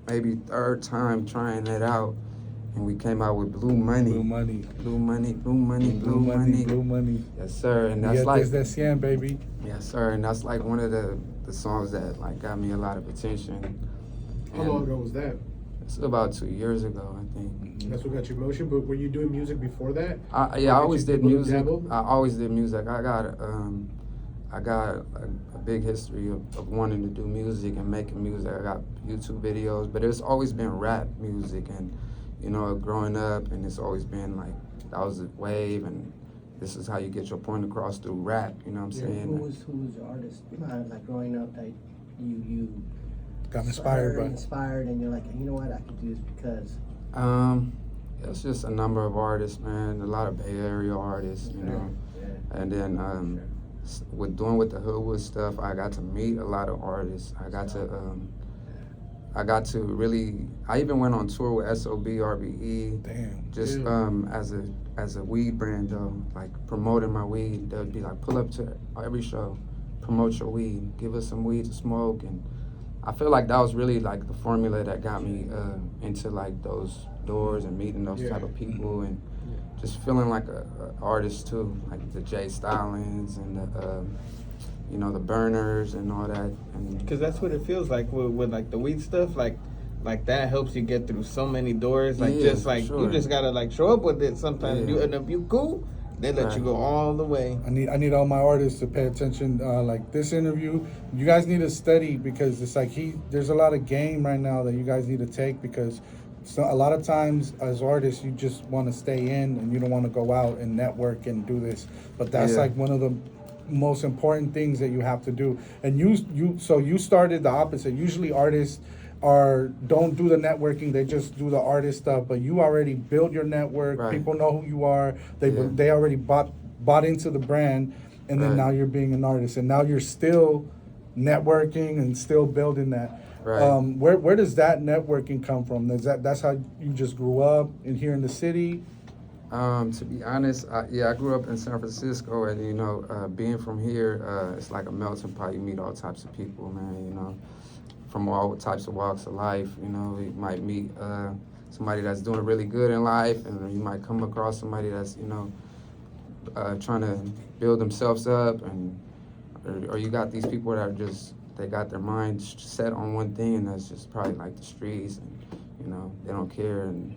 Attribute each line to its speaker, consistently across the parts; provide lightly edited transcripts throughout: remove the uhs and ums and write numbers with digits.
Speaker 1: maybe third time trying it out, and we came out with Blue Money.
Speaker 2: Blue Money.
Speaker 1: Blue Money, Blue Money,
Speaker 2: Blue
Speaker 1: Blue Money.
Speaker 2: Money. Blue Money.
Speaker 1: Yes, sir. And that's
Speaker 2: Yeah,
Speaker 1: like,
Speaker 2: desde 100, baby.
Speaker 1: yes, sir. And that's like one of the songs that like got me a lot of attention.
Speaker 3: How long ago was that?
Speaker 1: It's about 2 years ago, I think.
Speaker 3: That's what got you motion. But were you doing music before that?
Speaker 1: I always did music.
Speaker 3: Dabble?
Speaker 1: I always did music. I got a big history of wanting to do music and making music. I got YouTube videos, but it's always been rap music, and you know, growing up, and it's always been like that was the wave, and this is how you get your point across through rap. You know what I'm saying?
Speaker 4: Who was your artist like growing up that you
Speaker 2: Got inspired by.
Speaker 4: inspired, and you're like, you know what, I can do this because.
Speaker 1: It's just a number of artists, man. A lot of Bay Area artists, you know.
Speaker 4: Yeah.
Speaker 1: And then with the Hoodwood stuff, I got to meet a lot of artists. I got to really. I even went on tour with SOB RBE.
Speaker 2: Damn.
Speaker 1: Just as a weed brand though, like promoting my weed. They'd be like, pull up to every show, promote your weed, give us some weed to smoke, and I feel like that was really like the formula that got me into like those doors and meeting those type of people, and just feeling like a artist too, like the Jay Stylins and the you know, the Burners and all that.
Speaker 5: Because that's what it feels like with like the weed stuff, like that helps you get through so many doors. Like
Speaker 1: Yeah,
Speaker 5: just like
Speaker 1: sure.
Speaker 5: you just gotta like show up with it sometimes.
Speaker 1: Yeah.
Speaker 5: And if you cool, they let
Speaker 1: Right.
Speaker 5: you go all the way.
Speaker 2: I need all my artists to pay attention. Like this interview, you guys need to study because it's like there's a lot of game right now that you guys need to take because a lot of times as artists you just want to stay in and you don't want to go out and network and do this. But that's
Speaker 1: Yeah.
Speaker 2: like one of the most important things that you have to do. And you started the opposite. Usually artists don't do the networking, they just do the artist stuff, but you already built your network.
Speaker 1: Right.
Speaker 2: People know who you are.
Speaker 1: Yeah.
Speaker 2: They already bought into the brand, and then
Speaker 1: Right.
Speaker 2: now you're being an artist, and now you're still networking and still building that.
Speaker 1: Right.
Speaker 2: Where does that networking come from? That's how you just grew up in here in the city?
Speaker 1: To be honest, I grew up in San Francisco, and you know, being from here, it's like a melting pot. You meet all types of people, man. You know, from all types of walks of life. You know, you might meet somebody that's doing really good in life, and you might come across somebody that's, you know, trying to build themselves up, and or you got these people that are just, they got their mind set on one thing, and that's just probably like the streets, and you know, they don't care. And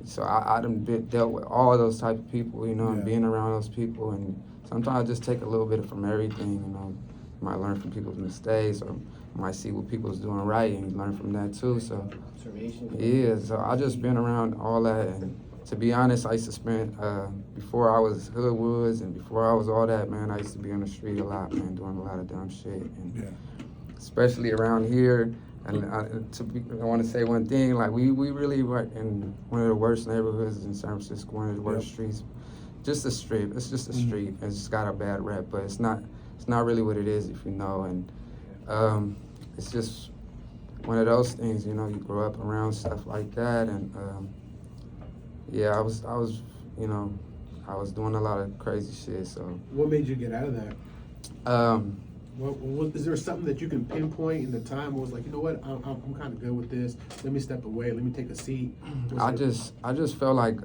Speaker 1: so I done dealt with all those type of people, you know, and being around those people, and sometimes I just take a little bit from everything, you know. You might learn from people's mistakes, or you might see what people's doing right, and you learn from that too. So
Speaker 4: Observation.
Speaker 1: yeah, so I just been around all that, and to be honest, I used to spend before I was Hoodwoods and before I was all that, man, I used to be on the street a lot, man, doing a lot of dumb shit, and especially around here. And I want to say one thing, like we really were in one of the worst neighborhoods in San Francisco, one of the worst streets. Just a strip. It's just a street. It's just got a bad rep, but it's not really what it is, if you know. And it's just one of those things, you know. You grow up around stuff like that, and yeah, I was you know, I was doing a lot of crazy shit. So
Speaker 3: What made you get out of that? Is there something that you can pinpoint in the time where it was like, you know what, I'm kind of good with this. Let me step away. Let me take a seat.
Speaker 1: I just felt like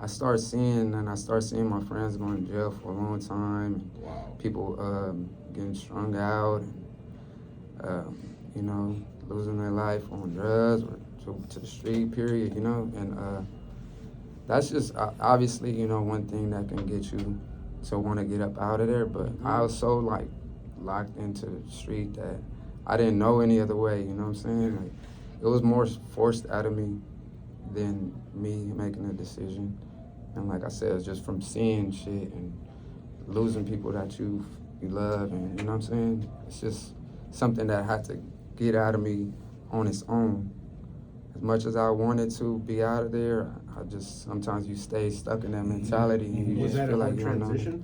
Speaker 1: I started seeing my friends going to jail for a long time, and
Speaker 3: Wow.
Speaker 1: people getting strung out, and you know, losing their life on drugs or to the street. Period. You know, and that's just obviously, you know, one thing that can get you to want to get up out of there. But I was so like locked into the street that I didn't know any other way. You know what I'm saying? Like, it was more forced out of me than me making a decision. And like I said, it's just from seeing shit and losing people that you love, and you know what I'm saying? It's just something that had to get out of me on its own. As much as I wanted to be out of there, I just, sometimes you stay stuck in that mentality, and you
Speaker 3: Was
Speaker 1: just
Speaker 3: that
Speaker 1: feel
Speaker 3: a
Speaker 1: like
Speaker 3: hard
Speaker 1: you don't know.
Speaker 3: transition?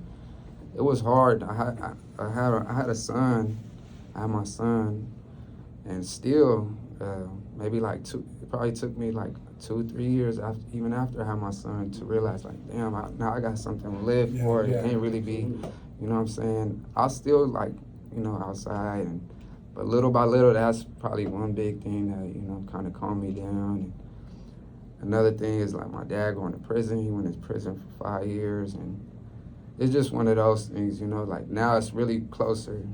Speaker 1: It was hard. I had a son. I had my son, and still, maybe like it probably took me like 2-3 years even after I had my son to realize, like, damn, now I got something to live for. It can't really be, you know what I'm saying? I still like, you know, outside, But little by little, that's probably one big thing that, you know, kind of calmed me down. And another thing is like my dad going to prison. He went to prison for 5 years, and it's just one of those things, you know, like now it's really closer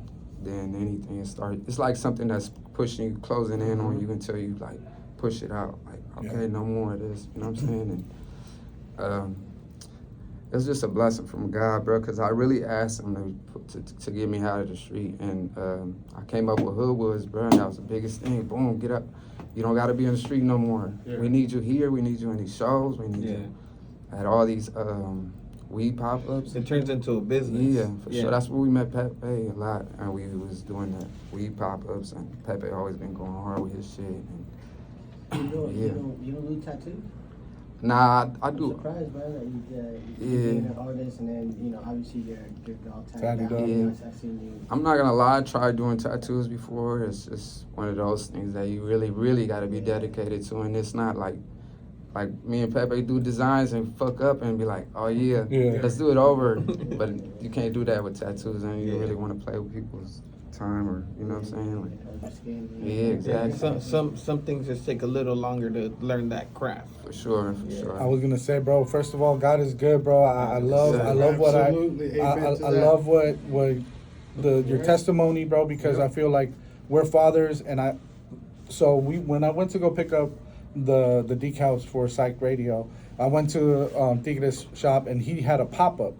Speaker 1: than anything. It's like something that's pushing you, closing in on you until you like push it out. Like, okay, no more of this, you know what I'm saying? And it's just a blessing from God, bro, because I really asked him to get me out of the street. And I came up with Hoodwoods, bro, and that was the biggest thing. Boom, get up. You don't got to be in the street no more. Yeah. We need you here. We need you in these shows. We need you at all these weed pop-ups.
Speaker 5: It turns into a business.
Speaker 1: Yeah, for sure. That's where we met Pepe a lot, and we was doing that weed pop-ups, and Pepe always been going hard with his shit. And,
Speaker 4: you don't do tattoos?
Speaker 1: Nah, I
Speaker 4: I'm
Speaker 1: do.
Speaker 4: surprised, bro, that you're being an artist, and then, you know, obviously you're all tattooed up.
Speaker 1: Yeah.
Speaker 4: I've seen you.
Speaker 1: I'm not gonna lie, I tried doing tattoos before. It's just one of those things that you really, really gotta be dedicated to, and it's not like me and Pepe do designs and fuck up and be like, oh yeah. Let's do it over. But you can't do that with tattoos, and you really want to play with people's time, or you know what I'm saying? Like, yeah, exactly.
Speaker 5: Yeah, some things just take a little longer to learn that craft.
Speaker 1: For sure.
Speaker 2: I was gonna say, bro. First of all, God is good, bro. I love what I love what your testimony, bro, because I feel like we're fathers, and when I went to go pick up the decals for Psych Radio, I went to Tigre's shop, and he had a pop-up,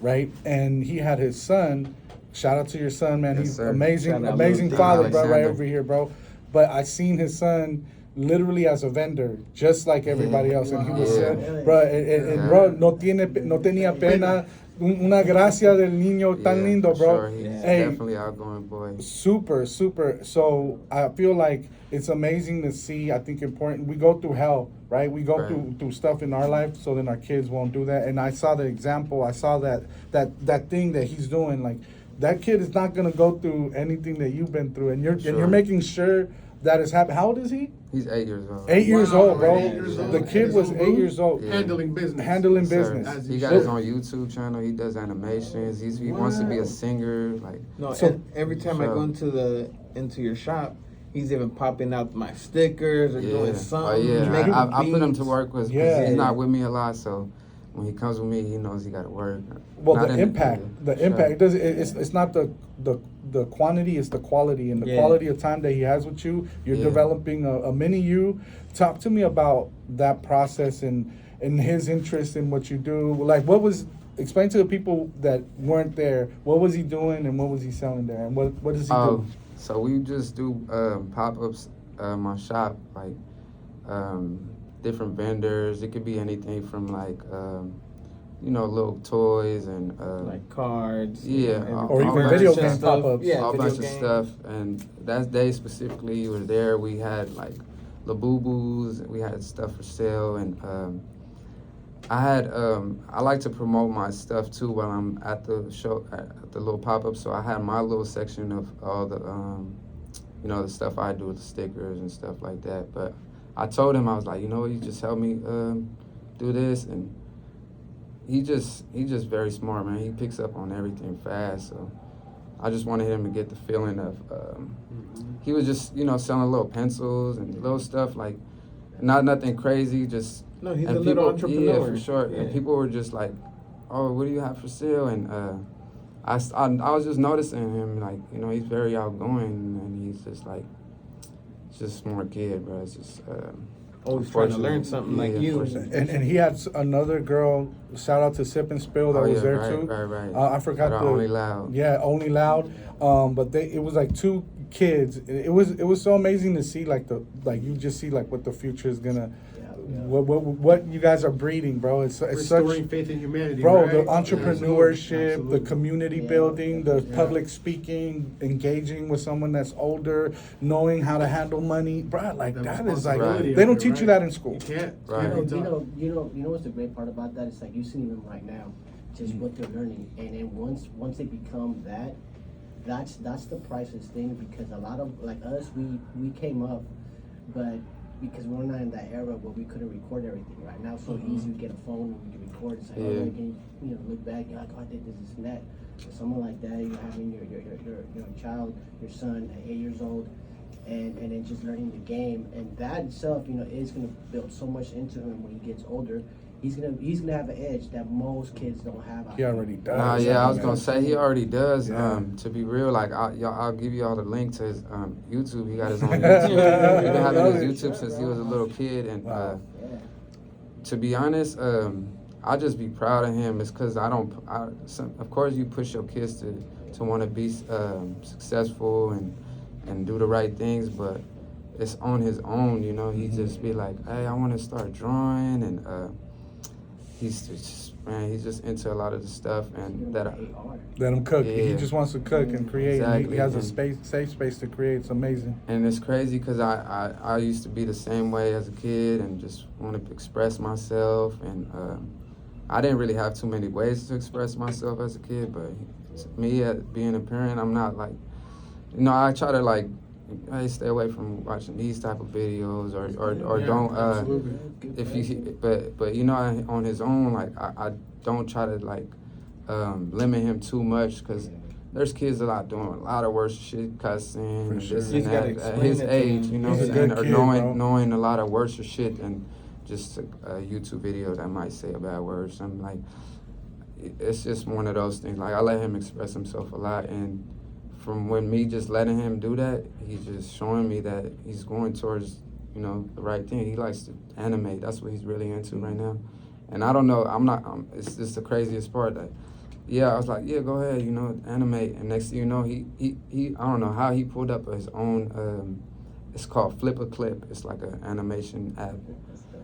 Speaker 2: right? And he had his son. Shout out to your son, man.
Speaker 1: Yes,
Speaker 2: He's
Speaker 1: sir.
Speaker 2: amazing father, bro, right over here, bro. But I seen his son literally as a vendor, just like everybody else, and he was bro, no tenía pena. Una gracia del niño tan lindo, bro.
Speaker 1: Sure. He's definitely outgoing boy.
Speaker 2: Super. So I feel like it's amazing to see. I think important. We go through hell, right? We go through stuff in our life, so then our kids won't do that. And I saw the example. I saw that thing that he's doing. Like, that kid is not gonna go through anything that you've been through, and you're making sure that is happening. How old is he?
Speaker 1: He's 8 years old.
Speaker 2: 8 years old, bro.
Speaker 3: 8 years old.
Speaker 2: The kid was 8 years old.
Speaker 1: Yeah.
Speaker 3: Handling business.
Speaker 2: Business.
Speaker 1: He got his own YouTube channel. He does animations. He wants to be a singer. Like,
Speaker 5: no, so every time I go into your shop, he's even popping out my stickers or doing something.
Speaker 1: Oh yeah, I put him to work with. He's not with me a lot, so when he comes with me, he knows he got to work.
Speaker 2: Well, the impact. It does. It's not the quantity, it's the quality, and the quality of time that he has with you. You're developing a mini you. Talk to me about that process and his interest in what you do. Like, explain to the people that weren't there, what was he doing and what was he selling there, and what does he do?
Speaker 1: So we just do pop-ups, my shop, like different vendors. It could be anything from like little toys and
Speaker 5: like cards,
Speaker 2: or even video game pop-ups.
Speaker 1: A bunch of stuff. And that day specifically, you were there. We had like Labubu's. We had stuff for sale, and I like to promote my stuff too while I'm at the show, at the little pop-up. So I had my little section of all the the stuff I do with the stickers and stuff like that. But I told him, I was like, you just help me do this, and he just very smart, man. He picks up on everything fast. So I just wanted him to get the feeling of he was just selling little pencils and little stuff, like nothing crazy, just
Speaker 5: he's a little entrepreneur.
Speaker 1: Yeah, for sure. Yeah. And people were just like, oh, what do you have for sale? And I was just noticing him, like, he's very outgoing, and he's just like, just a smart kid, bro. It's just
Speaker 5: always trying to learn something like you.
Speaker 2: And he had another girl, shout out to Sip and Spill, that was there too.
Speaker 1: Right.
Speaker 2: I forgot
Speaker 1: Only Loud.
Speaker 2: Yeah, Only Loud. But it was like two kids. It was so amazing to see, you just see like what the future is gonna. What you guys are breeding, bro. It's
Speaker 3: restoring
Speaker 2: such
Speaker 3: faith in humanity,
Speaker 2: bro.
Speaker 3: Right?
Speaker 2: The entrepreneurship,
Speaker 3: Absolutely.
Speaker 2: the community building, the public speaking, engaging with someone that's older, knowing how to handle money, bro. Like that is like they don't teach you that in school.
Speaker 3: You can't.
Speaker 1: Right.
Speaker 4: You know what's the great part about that? It's like you see them right now, just what they're learning, and then once they become that, that's the priceless thing, because a lot of like us, we came up, but because we're not in that era where we couldn't record everything. Right now, it's so easy to get a phone and we can record. It's like, oh,
Speaker 1: Yeah.
Speaker 4: you can, you know, look back, you're like, oh, I did this and that. So someone like that, you're having your child, your son at 8 years old, and then just learning the game, and that itself, you know, is gonna build so much into him when he gets older. He's gonna have an edge that most kids don't have.
Speaker 2: He already does.
Speaker 1: Nah, yeah, I was gonna say he already does.
Speaker 2: Yeah.
Speaker 1: To be real, like I'll give you all the link to his YouTube. He got his own YouTube. He's been having his YouTube since he was a little kid, and to be honest, I just be proud of him. It's because of course, you push your kids to want to be successful and do the right things, but it's on his own. You know, he just be like, hey, I want to start drawing, and he's just into a lot of the stuff, and
Speaker 2: Let him cook.
Speaker 1: Yeah.
Speaker 2: He just wants to cook and create.
Speaker 1: Exactly.
Speaker 2: And he has a safe space to create. It's amazing.
Speaker 1: And it's crazy because I used to be the same way as a kid and just want to express myself. And I didn't really have too many ways to express myself as a kid. But me, being a parent, I'm not like, you know, I try to like, hey, stay away from watching these type of videos or
Speaker 3: Yeah,
Speaker 1: don't.
Speaker 3: absolutely.
Speaker 1: If you, but you know, on his own, like I don't try to like limit him too much because there's kids that are doing a lot of worse shit, cussing,
Speaker 2: For
Speaker 1: and
Speaker 2: sure.
Speaker 1: this
Speaker 5: He's
Speaker 1: and
Speaker 5: gotta
Speaker 1: that
Speaker 5: explain
Speaker 1: at his
Speaker 5: it to
Speaker 1: age,
Speaker 5: him.
Speaker 1: you know,
Speaker 2: He's
Speaker 1: what
Speaker 2: a
Speaker 1: I'm saying,
Speaker 2: good
Speaker 1: or
Speaker 2: kid, bro.
Speaker 1: knowing a lot of worse shit and just a YouTube video that might say a bad word or something. Like it's just one of those things. Like I let him express himself a lot, and from when me just letting him do that, he's just showing me that he's going towards, you know, the right thing. He likes to animate. That's what he's really into right now. And I don't know, it's just the craziest part that, yeah, I was like, yeah, go ahead, you know, animate. And next thing you know, he I don't know how he pulled up his own, it's called Flip a Clip. It's like an animation app.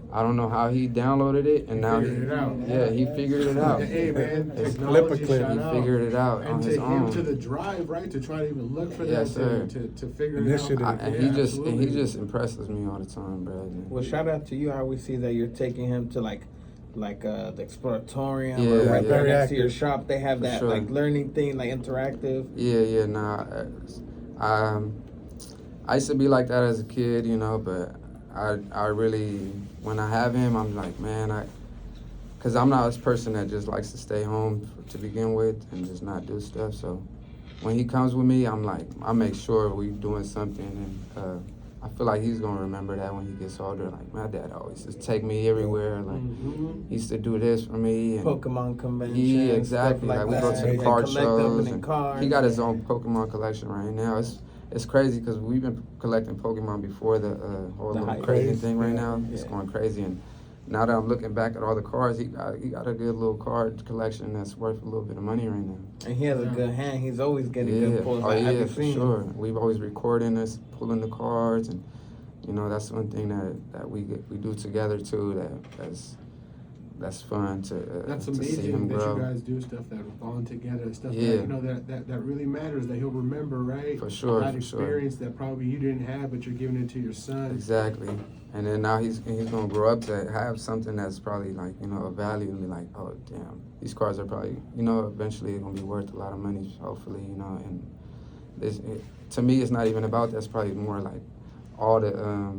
Speaker 1: I don't know how he downloaded it, and now
Speaker 3: Figured it out.
Speaker 1: yeah, he figured it out.
Speaker 3: Hey man,
Speaker 1: It's
Speaker 3: technology
Speaker 2: Flip-a-clip.
Speaker 3: shout
Speaker 1: He
Speaker 3: out.
Speaker 1: figured it out
Speaker 3: And
Speaker 1: on
Speaker 3: to
Speaker 1: his
Speaker 3: him,
Speaker 1: own.
Speaker 3: to the drive, right, to try to even look for
Speaker 1: Yes,
Speaker 3: that,
Speaker 1: sir.
Speaker 3: to figure
Speaker 2: Initiative.
Speaker 3: it out.
Speaker 1: And
Speaker 3: Yeah,
Speaker 1: he
Speaker 3: absolutely.
Speaker 1: just impresses me all the time, bro.
Speaker 5: Well, shout out to you. How we see that you're taking him to like the exploratorium
Speaker 1: Yeah,
Speaker 5: or right
Speaker 1: yeah.
Speaker 5: there
Speaker 2: Very
Speaker 5: next to your
Speaker 2: active.
Speaker 5: shop. They have
Speaker 1: For
Speaker 5: that
Speaker 1: sure.
Speaker 5: like learning thing, like interactive.
Speaker 1: Yeah, nah. I used to be like that as a kid, you know, but I really, when I have him, I'm like, man, because I'm not this person that just likes to stay home to begin with and just not do stuff. So when he comes with me, I'm like, I make sure we doing something, and I feel like he's gonna remember that when he gets older. Like my dad always just take me everywhere. Like he used to do this for me. And
Speaker 5: Pokemon convention.
Speaker 1: yeah, exactly.
Speaker 5: Stuff
Speaker 1: Like we
Speaker 5: that.
Speaker 1: go to the
Speaker 5: Yeah,
Speaker 1: card
Speaker 5: collect them
Speaker 1: shows.
Speaker 5: in
Speaker 1: And
Speaker 5: cards.
Speaker 1: he got his own Pokemon collection right now. It's crazy because we've been collecting Pokemon before the whole
Speaker 5: The
Speaker 1: little
Speaker 5: hype.
Speaker 1: crazy
Speaker 2: Craze,
Speaker 1: thing right
Speaker 2: yeah.
Speaker 1: now. It's
Speaker 5: Yeah.
Speaker 1: going crazy, and now that I'm looking back at all the cards, he got a good little card collection that's worth a little bit of money right now.
Speaker 5: And he has a good hand. He's always getting
Speaker 1: Yeah,
Speaker 5: good pulls.
Speaker 1: oh
Speaker 5: Like,
Speaker 1: yeah,
Speaker 5: I've
Speaker 1: for
Speaker 5: seen.
Speaker 1: sure. We've always recording us pulling the cards, and you know that's one thing that we do together too. That's fun
Speaker 3: That's
Speaker 1: to see
Speaker 3: amazing
Speaker 1: him
Speaker 3: that
Speaker 1: grow.
Speaker 3: you guys do stuff that bond together, stuff
Speaker 1: Yeah.
Speaker 3: that, you know, that really matters, that he'll remember, right?
Speaker 1: For sure,
Speaker 3: That
Speaker 1: for sure.
Speaker 3: experience that probably you didn't have, but you're giving it to your son.
Speaker 1: Exactly. And then now he's gonna grow up to have something that's probably like, you know, a value and be like, oh damn, these cars are probably, you know, eventually gonna be worth a lot of money, hopefully, you know. And to me, it's not even about that. It's probably more like all the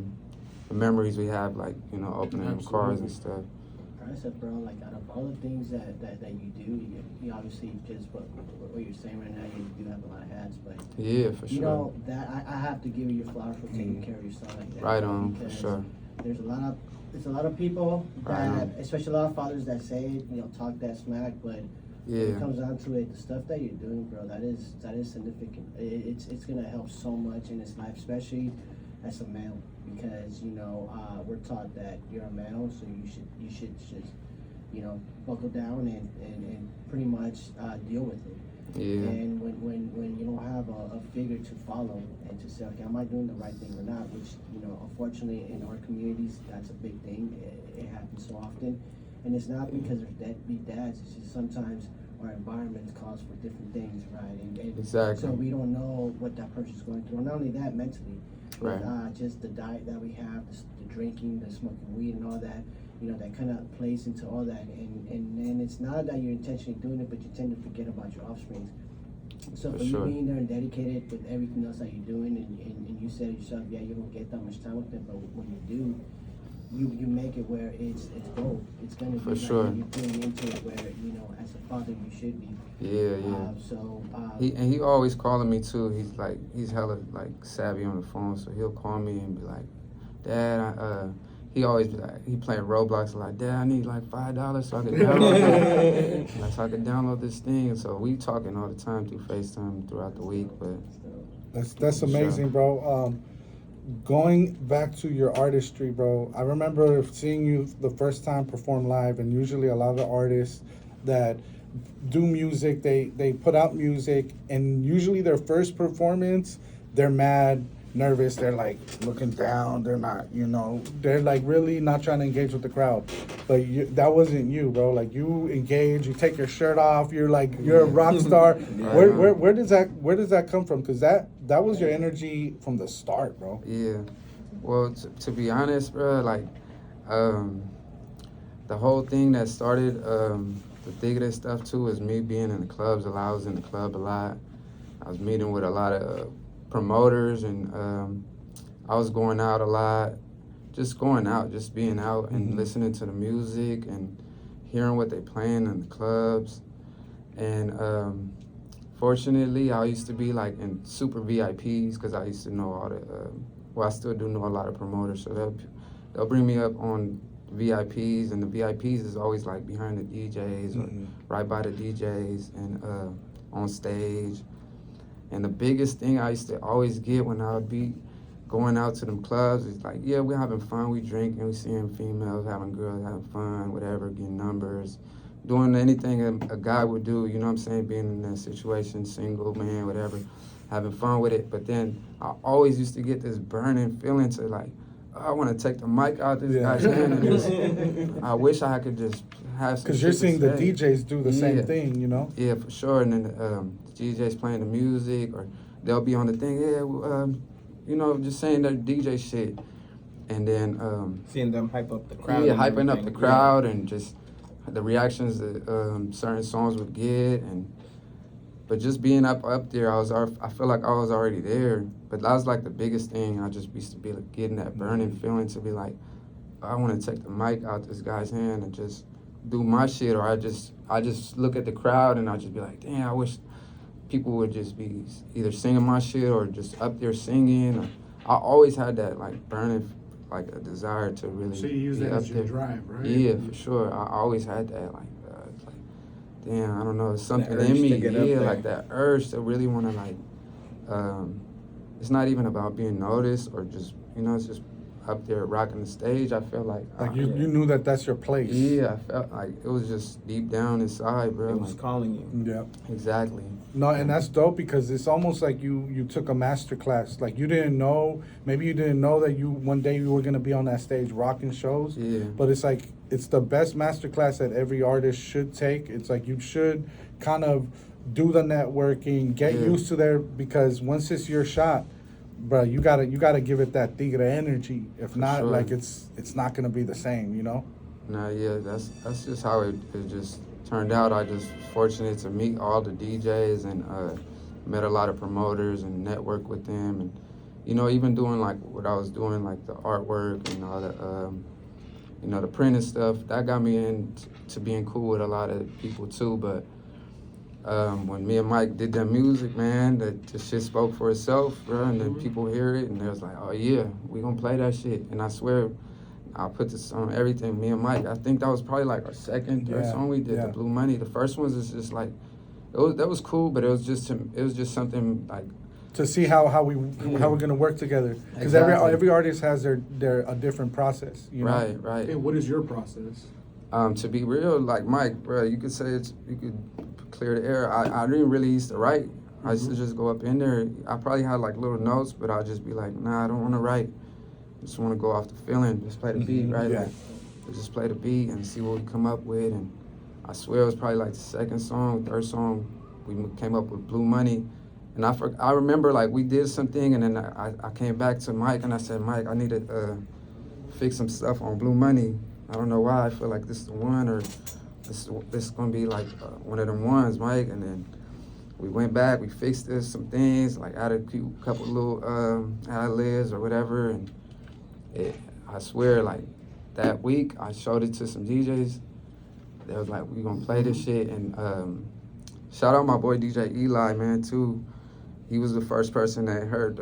Speaker 1: memories we have, like, you know, opening them cars and stuff.
Speaker 4: I said, bro, like out of all the things that you do, you obviously just what you're saying right now, you do have a lot of hats, but
Speaker 1: Yeah, for
Speaker 4: you
Speaker 1: sure.
Speaker 4: know that I have to give you your flowers for taking care of your son like that.
Speaker 1: Right on, for
Speaker 4: because
Speaker 1: sure.
Speaker 4: There's a lot of people
Speaker 1: Right
Speaker 4: that,
Speaker 1: on.
Speaker 4: especially a lot of fathers that say, you know, talk that smack, but when it
Speaker 1: Yeah,
Speaker 4: comes down to it, the stuff that you're doing, bro, that is significant. It's gonna help so much in his life, especially as a male, because you know we're taught that you're a male, so you should just, you know, buckle down and pretty much deal with it.
Speaker 1: yeah,
Speaker 4: And when you don't have a figure to follow and to say, okay, am I doing the right thing or not? Which, you know, unfortunately in our communities, that's a big thing. It happens so often. And it's not because they're deadbeat dads, it's just sometimes our environment calls for different things, right? And
Speaker 1: Exactly.
Speaker 4: so we don't know what that person's going through. And not only that, mentally, but
Speaker 1: Right.
Speaker 4: just the diet that we have, the drinking, the smoking weed and all that, you know, that kind of plays into all that. And then it's not that you're intentionally doing it, but you tend to forget about your offspring. So
Speaker 1: For
Speaker 4: for you
Speaker 1: sure.
Speaker 4: being there and dedicated with everything else that you're doing, and you said yourself, yeah, you don't get that much time with them, but when you do, you make it where it's gold. It's gonna be
Speaker 1: For
Speaker 4: like
Speaker 1: sure.
Speaker 4: you're putting into it where, you know, as a father you should be.
Speaker 1: Yeah.
Speaker 4: So
Speaker 1: He always calling me too. He's hella like savvy on the phone, so he'll call me and be like, Dad, he always be like, he playing Roblox like, Dad, I need like $5 so I can download this, like, so I can download this thing. And so we talking all the time through FaceTime throughout the week. But
Speaker 2: That's amazing, bro. Going back to your artistry, bro, I remember seeing you the first time perform live, and usually a lot of the artists that do music, they put out music, and usually their first performance, they're mad, nervous, they're like looking down, they're not, you know, they're like really not trying to engage with the crowd. But that wasn't you, bro. Like, you engage, you take your shirt off, you're like, you're a rock star. Where does that come from? Because that was your energy from the start, bro.
Speaker 1: yeah, well, to be honest, bro, like, the whole thing that started the Tigre stuff too is me being in the clubs. I was in the club a lot. I was meeting with a lot of promoters, and I was going out a lot, just going out, just being out and listening to the music and hearing what they playing in the clubs. And fortunately, I used to be like in super VIPs because I used to know all the, I still do know a lot of promoters, so they'll bring me up on VIPs, and the VIPs is always like behind the DJs or right by the DJs and on stage. And the biggest thing I used to always get when I would be going out to them clubs is like, yeah, we're having fun, we drinking, we seeing females, having girls, having fun, whatever, getting numbers, doing anything a guy would do, you know what I'm saying, being in that situation, single, man, whatever, having fun with it. But then I always used to get this burning feeling to like, oh, I want to take the mic out this guy's hand and just, I wish I could just have some.
Speaker 2: Because you're
Speaker 1: shit to
Speaker 2: seeing the
Speaker 1: say.
Speaker 2: DJs do the same
Speaker 1: Yeah.
Speaker 2: thing, you know?
Speaker 1: Yeah, for sure. And then the DJs playing the music, or they'll be on the thing, you know, just saying their DJ shit. And then
Speaker 5: seeing them hype up the crowd.
Speaker 1: yeah,
Speaker 5: and
Speaker 1: hyping up
Speaker 5: everything.
Speaker 1: the crowd and just the reactions that certain songs would get. But just being up there, I feel like I was already there. But that was like the biggest thing. I just used to be like getting that burning feeling to be like, I want to take the mic out this guy's hand and just do my shit. Or I just look at the crowd and I just be like, damn, I wish people would just be either singing my shit or just up there singing. Or, I always had that like burning, like a desire to really.
Speaker 3: So you use
Speaker 1: be
Speaker 3: that
Speaker 1: up
Speaker 3: as your
Speaker 1: there.
Speaker 3: drive, right?
Speaker 1: Yeah, for sure. I always had that it's like, damn, I don't know, it's something
Speaker 5: urge
Speaker 1: in
Speaker 5: to
Speaker 1: me.
Speaker 5: get up
Speaker 1: Yeah,
Speaker 5: there.
Speaker 1: like that urge to really want to like. It's not even about being noticed or just, you know, it's just up there rocking the stage. I feel like
Speaker 2: You knew that that's your place.
Speaker 1: yeah, I felt like it was just deep down inside, bro.
Speaker 5: It was
Speaker 1: Like,
Speaker 5: calling you.
Speaker 2: Yeah.
Speaker 1: exactly.
Speaker 2: No, and that's dope because it's almost like you took a master class. Like, you didn't know, maybe you didn't know that one day you were gonna be on that stage rocking shows.
Speaker 1: Yeah.
Speaker 2: But it's like, it's the best master class that every artist should take. It's like, you should kind of do the networking, get
Speaker 1: Yeah.
Speaker 2: used to there, because once it's your shot, bro, you gotta give it that Tigre energy. If
Speaker 1: For
Speaker 2: not,
Speaker 1: sure.
Speaker 2: like, it's not gonna be the same, you know?
Speaker 1: Nah, yeah, that's just how it just turned out. I just was fortunate to meet all the DJs and met a lot of promoters and network with them, and you know, even doing like what I was doing, like the artwork and all the you know, the printing stuff. That got me into being cool with a lot of people too. But when me and Mike did that music, man, the shit spoke for itself, bro. And then people hear it and they was like, oh yeah, we gonna play that shit. And I swear, I put this on everything. Me and Mike, I think that was probably like our second, third song we did, the Blue Money. The first ones is just like, that was cool, but it was just something like.
Speaker 2: To see how we're gonna work together, because
Speaker 1: Exactly.
Speaker 2: every artist has their a different process, you know?
Speaker 1: Right.
Speaker 3: And what is your process?
Speaker 1: To be real, like Mike, bro, you could say you could clear the air. I didn't really used to write. I used to just go up in there. I probably had like little notes, but I'd just be like, nah, I don't want to write. I just want to go off the feeling, just play the beat, right?
Speaker 2: Yeah.
Speaker 1: Like, just play the beat and see what we come up with. And I swear it was probably like the second song, third song, we came up with Blue Money. And I remember like we did something, and then I came back to Mike and I said, Mike, I need to fix some stuff on Blue Money. I don't know why. I feel like this is the one, or this is gonna be like one of them ones, Mike. And then we went back, we fixed this, some things, like added a couple little ad-libs or whatever, and I swear, like, that week, I showed it to some DJs. They was like, we gonna play this shit, and shout out my boy DJ Eli, man, too. He was the first person that heard,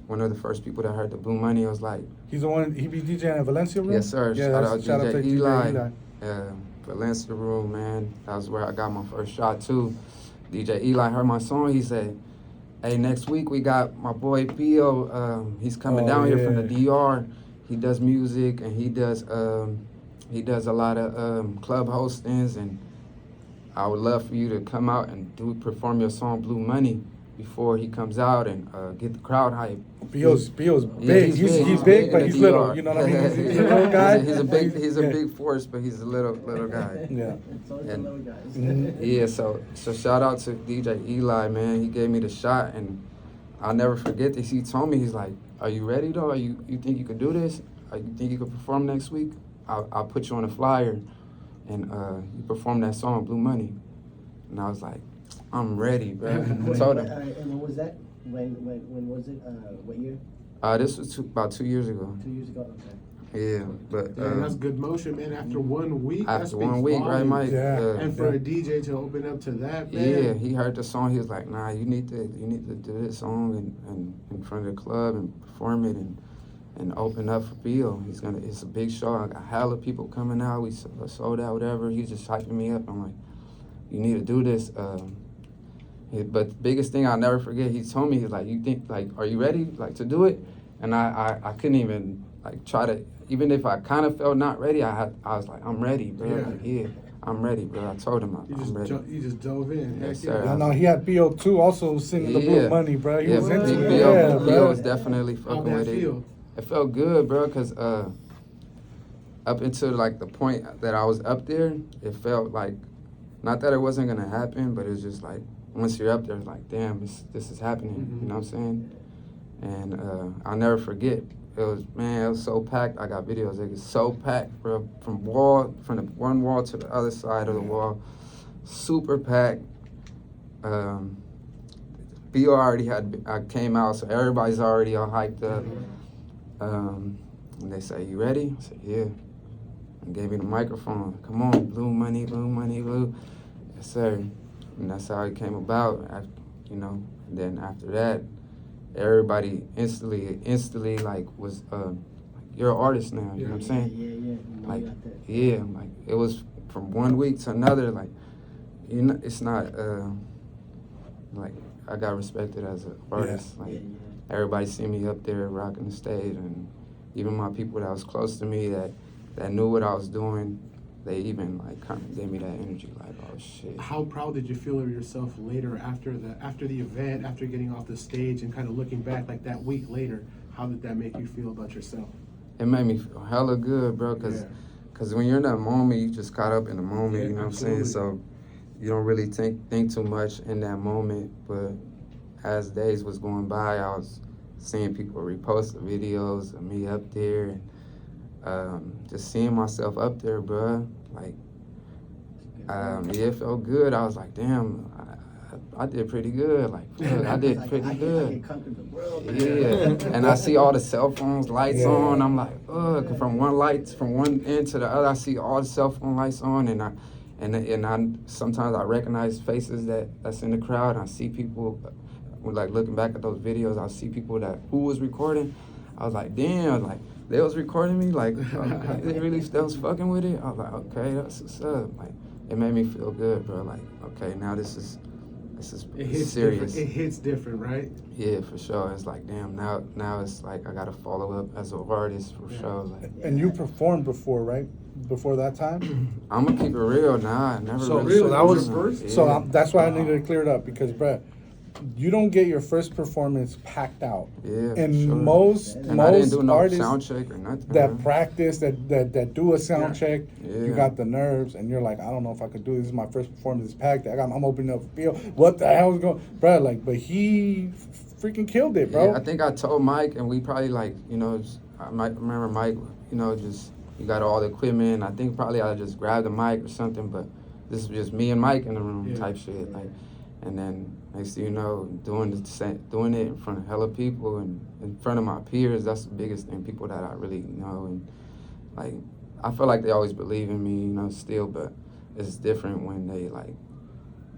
Speaker 1: one of the first people that heard the Blue Money. I was like,
Speaker 2: He's the one, he be DJing at Valencia Room?
Speaker 1: yes, sir.
Speaker 2: Yeah,
Speaker 1: Shout out
Speaker 2: to
Speaker 1: DJ Eli. Valencia Room, man. That was where I got my first shot, too. DJ Eli heard my song. He said, hey, next week we got my boy Pio. He's coming down here from the DR. He does music, and he does a lot of club hostings, and I would love for you to come out and perform your song Blue Money before he comes out and get the crowd hype.
Speaker 2: Pio's big.
Speaker 1: Yeah,
Speaker 2: He's big, but
Speaker 1: in
Speaker 2: he's
Speaker 1: the
Speaker 2: little.
Speaker 1: DR.
Speaker 2: You know what I mean? He's a little guy.
Speaker 1: He's a big force, but he's a little guy.
Speaker 2: Yeah.
Speaker 4: It's always the
Speaker 1: And-
Speaker 4: little guys.
Speaker 2: Mhm.
Speaker 1: Yeah, so shout out to DJ Eli, man. He gave me the shot, and I'll never forget this. He told me, he's like, are you ready, though? You think you could do this? You think you could perform next week? I'll put you on a flyer, and you perform that song, Blue Money. And I was like, I'm ready, bro. I told him.
Speaker 4: And when was that? When was it? What year?
Speaker 1: This was about 2 years ago.
Speaker 4: 2 years ago. Okay.
Speaker 1: Yeah, but
Speaker 3: Damn, that's good motion, man. After 1 week, that
Speaker 1: after
Speaker 3: speaks
Speaker 1: 1 week, right,
Speaker 3: volumes.
Speaker 1: Mike?
Speaker 2: Yeah.
Speaker 3: And for a DJ to open up to that, man.
Speaker 1: Yeah, he heard the song. He was like, "Nah, you need to do this song and in front of the club and perform it and open up for Bill. It's a big show. I got hella people coming out. We sold out, whatever. He's just hyping me up. I'm like, you need to do this." But the biggest thing I'll never forget, he told me, he's like, you think, like, are you ready, like, to do it? And I couldn't even, like, try to, even if I kind of felt not ready, I was like, I'm ready, bro.
Speaker 3: Yeah.
Speaker 1: Like, yeah, I'm ready, bro. I told him I'm ready.
Speaker 3: You just dove in.
Speaker 1: Yes,
Speaker 3: Heck
Speaker 1: sir.
Speaker 2: Yeah, no, he had Pio too, also singing the Blue
Speaker 1: Yeah.
Speaker 2: Money, bro. He was
Speaker 1: but
Speaker 2: into it.
Speaker 1: Bill
Speaker 2: Yeah, bro.
Speaker 1: was definitely
Speaker 3: How'd
Speaker 1: fucking
Speaker 3: that
Speaker 1: with it.
Speaker 3: feel?
Speaker 1: It felt good, bro, because up until, like, the point that I was up there, it felt like, not that it wasn't going to happen, but it was just like, once you're up there, it's like, damn, this is happening.
Speaker 3: Mhm.
Speaker 1: You know what I'm saying? And I'll never forget. It was so packed. I got videos. It was so packed, bro. From the one wall to the other side of the wall, super packed. BO already I came out, so everybody's already all hyped up. And they say, "You ready?" I said, "Yeah." And gave me the microphone. "Come on, Blue Money, Blue Money, Blue." Yes, sir. And that's how it came about. You know. And then after that, everybody instantly like was like, you're an artist now. You know what I'm saying?
Speaker 4: Yeah. You know,
Speaker 1: Like,
Speaker 4: you got that.
Speaker 1: yeah, like it was from 1 week to another. Like, you know, it's not like I got respected as an artist.
Speaker 4: Yeah,
Speaker 1: Like
Speaker 4: yeah.
Speaker 1: everybody see me up there rocking the stage, and even my people that was close to me that knew what I was doing, they even like kind of gave me that energy. Like, oh shit.
Speaker 3: How proud did you feel of yourself later after the event, after getting off the stage and kind of looking back like that week later? How did that make you feel about yourself?
Speaker 1: It made me feel hella good, bro, because when you're in that moment, you just caught up in the moment,
Speaker 3: Yeah,
Speaker 1: you know
Speaker 3: absolutely.
Speaker 1: what I'm saying? So you don't really think too much in that moment, but as days was going by, I was seeing people repost the videos of me up there, and just seeing myself up there, bro. Like, yeah, it felt good. I was like, damn, I did pretty good. Like, fuck, I did pretty
Speaker 4: I
Speaker 1: good.
Speaker 4: can conquer the world.
Speaker 1: Yeah, and I see all the cell phones lights
Speaker 2: Yeah.
Speaker 1: on. I'm like, ugh. From one end to the other, I see all the cell phone lights on, and I sometimes I recognize faces that's in the crowd. And I see people, like looking back at those videos, I see people who was recording. I was like, damn, like they was recording me, like they was fucking with it. I was like, okay, that's what's up. Like, it made me feel good, bro. Like, okay, now this is
Speaker 3: It hits
Speaker 1: serious.
Speaker 3: different. It hits different, right?
Speaker 1: Yeah, for sure. It's like, damn, now it's like I gotta follow up as an artist for sure. Like,
Speaker 2: And you performed before, right? Before that time?
Speaker 1: I'm gonna keep it real. Nah, I never
Speaker 2: So,
Speaker 1: really.
Speaker 2: so that was
Speaker 3: first?
Speaker 2: so
Speaker 1: Yeah.
Speaker 2: that's why I needed to clear it up because, bruh, you don't get your first performance packed out.
Speaker 1: Yeah, for
Speaker 2: And
Speaker 1: sure.
Speaker 2: most
Speaker 1: And I didn't do no
Speaker 2: artists
Speaker 1: sound check or nothing.
Speaker 2: that
Speaker 1: man.
Speaker 2: practice, that do a sound check, you
Speaker 1: Yeah.
Speaker 2: got the nerves, and you're like, I don't know if I could do this. This is my first performance. It's packed. I'm opening up field. What the hell is going, bro? Like, but he freaking killed it, bro.
Speaker 1: Yeah, I think I told Mike, and we probably like, you know, I might remember Mike, you know, just he got all the equipment. I think probably I just grabbed the mic or something, but this is just me and Mike in the room
Speaker 3: Yeah.
Speaker 1: type shit. Like, And then next thing you know, doing it in front of hella people and in front of my peers, that's the biggest thing. People that I really know, and like I feel like they always believe in me, you know, still, but it's different when they like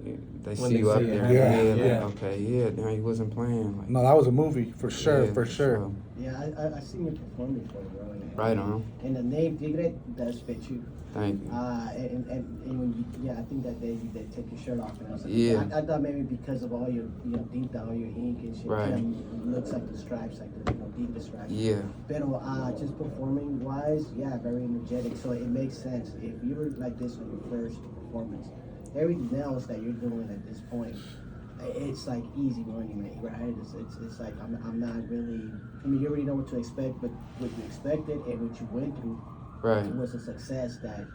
Speaker 1: they
Speaker 5: When
Speaker 1: see
Speaker 5: they
Speaker 1: you up
Speaker 5: see it
Speaker 1: there.
Speaker 2: happen.
Speaker 1: Yeah,
Speaker 5: Yeah.
Speaker 1: like, okay, yeah, damn, he wasn't playing. Like,
Speaker 2: No, that was a movie for sure,
Speaker 1: yeah,
Speaker 2: for sure.
Speaker 1: so,
Speaker 4: Yeah, I seen you perform before, bro. And,
Speaker 1: right on.
Speaker 4: And the name Tigre does fit you.
Speaker 1: Thank you.
Speaker 4: And when you, I think that day you did take your shirt off, and I was like,
Speaker 1: Yeah.
Speaker 4: I thought maybe because of all your, deep down, all your ink and shit,
Speaker 1: Right.
Speaker 4: kind of looks like the stripes, like the, deepest stripes.
Speaker 1: Yeah.
Speaker 4: Pero just performing wise, yeah, very energetic. So it makes sense. If you were like this on your first performance, everything else that you're doing at this point, it's like easy money, man, right? It's like I'm not really. I mean, you already know what to expect, but what you expected and what you went through
Speaker 1: Right.
Speaker 4: was a success that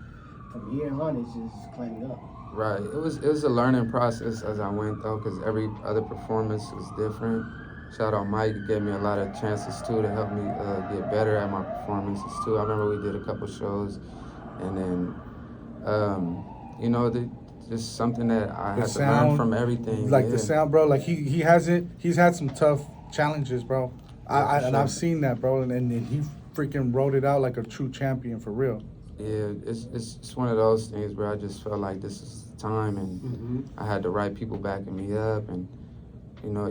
Speaker 4: from here on it's just climbing up.
Speaker 1: Right. It was a learning process as I went though, because every other performance was different. Shout out Mike, he gave me a lot of chances too to help me get better at my performances too. I remember we did a couple shows, and then just something that I
Speaker 2: The
Speaker 1: had to learn
Speaker 2: sound,
Speaker 1: from everything.
Speaker 2: Like
Speaker 1: yeah.
Speaker 2: the sound, bro. Like he's had some tough challenges, bro.
Speaker 1: Yeah, for
Speaker 2: And
Speaker 1: sure.
Speaker 2: I've seen that, bro. And he freaking wrote it out like a true champion for real.
Speaker 1: Yeah, it's one of those things where I just felt like this is the time, and
Speaker 3: Mm-hmm.
Speaker 1: I had the right people backing me up, and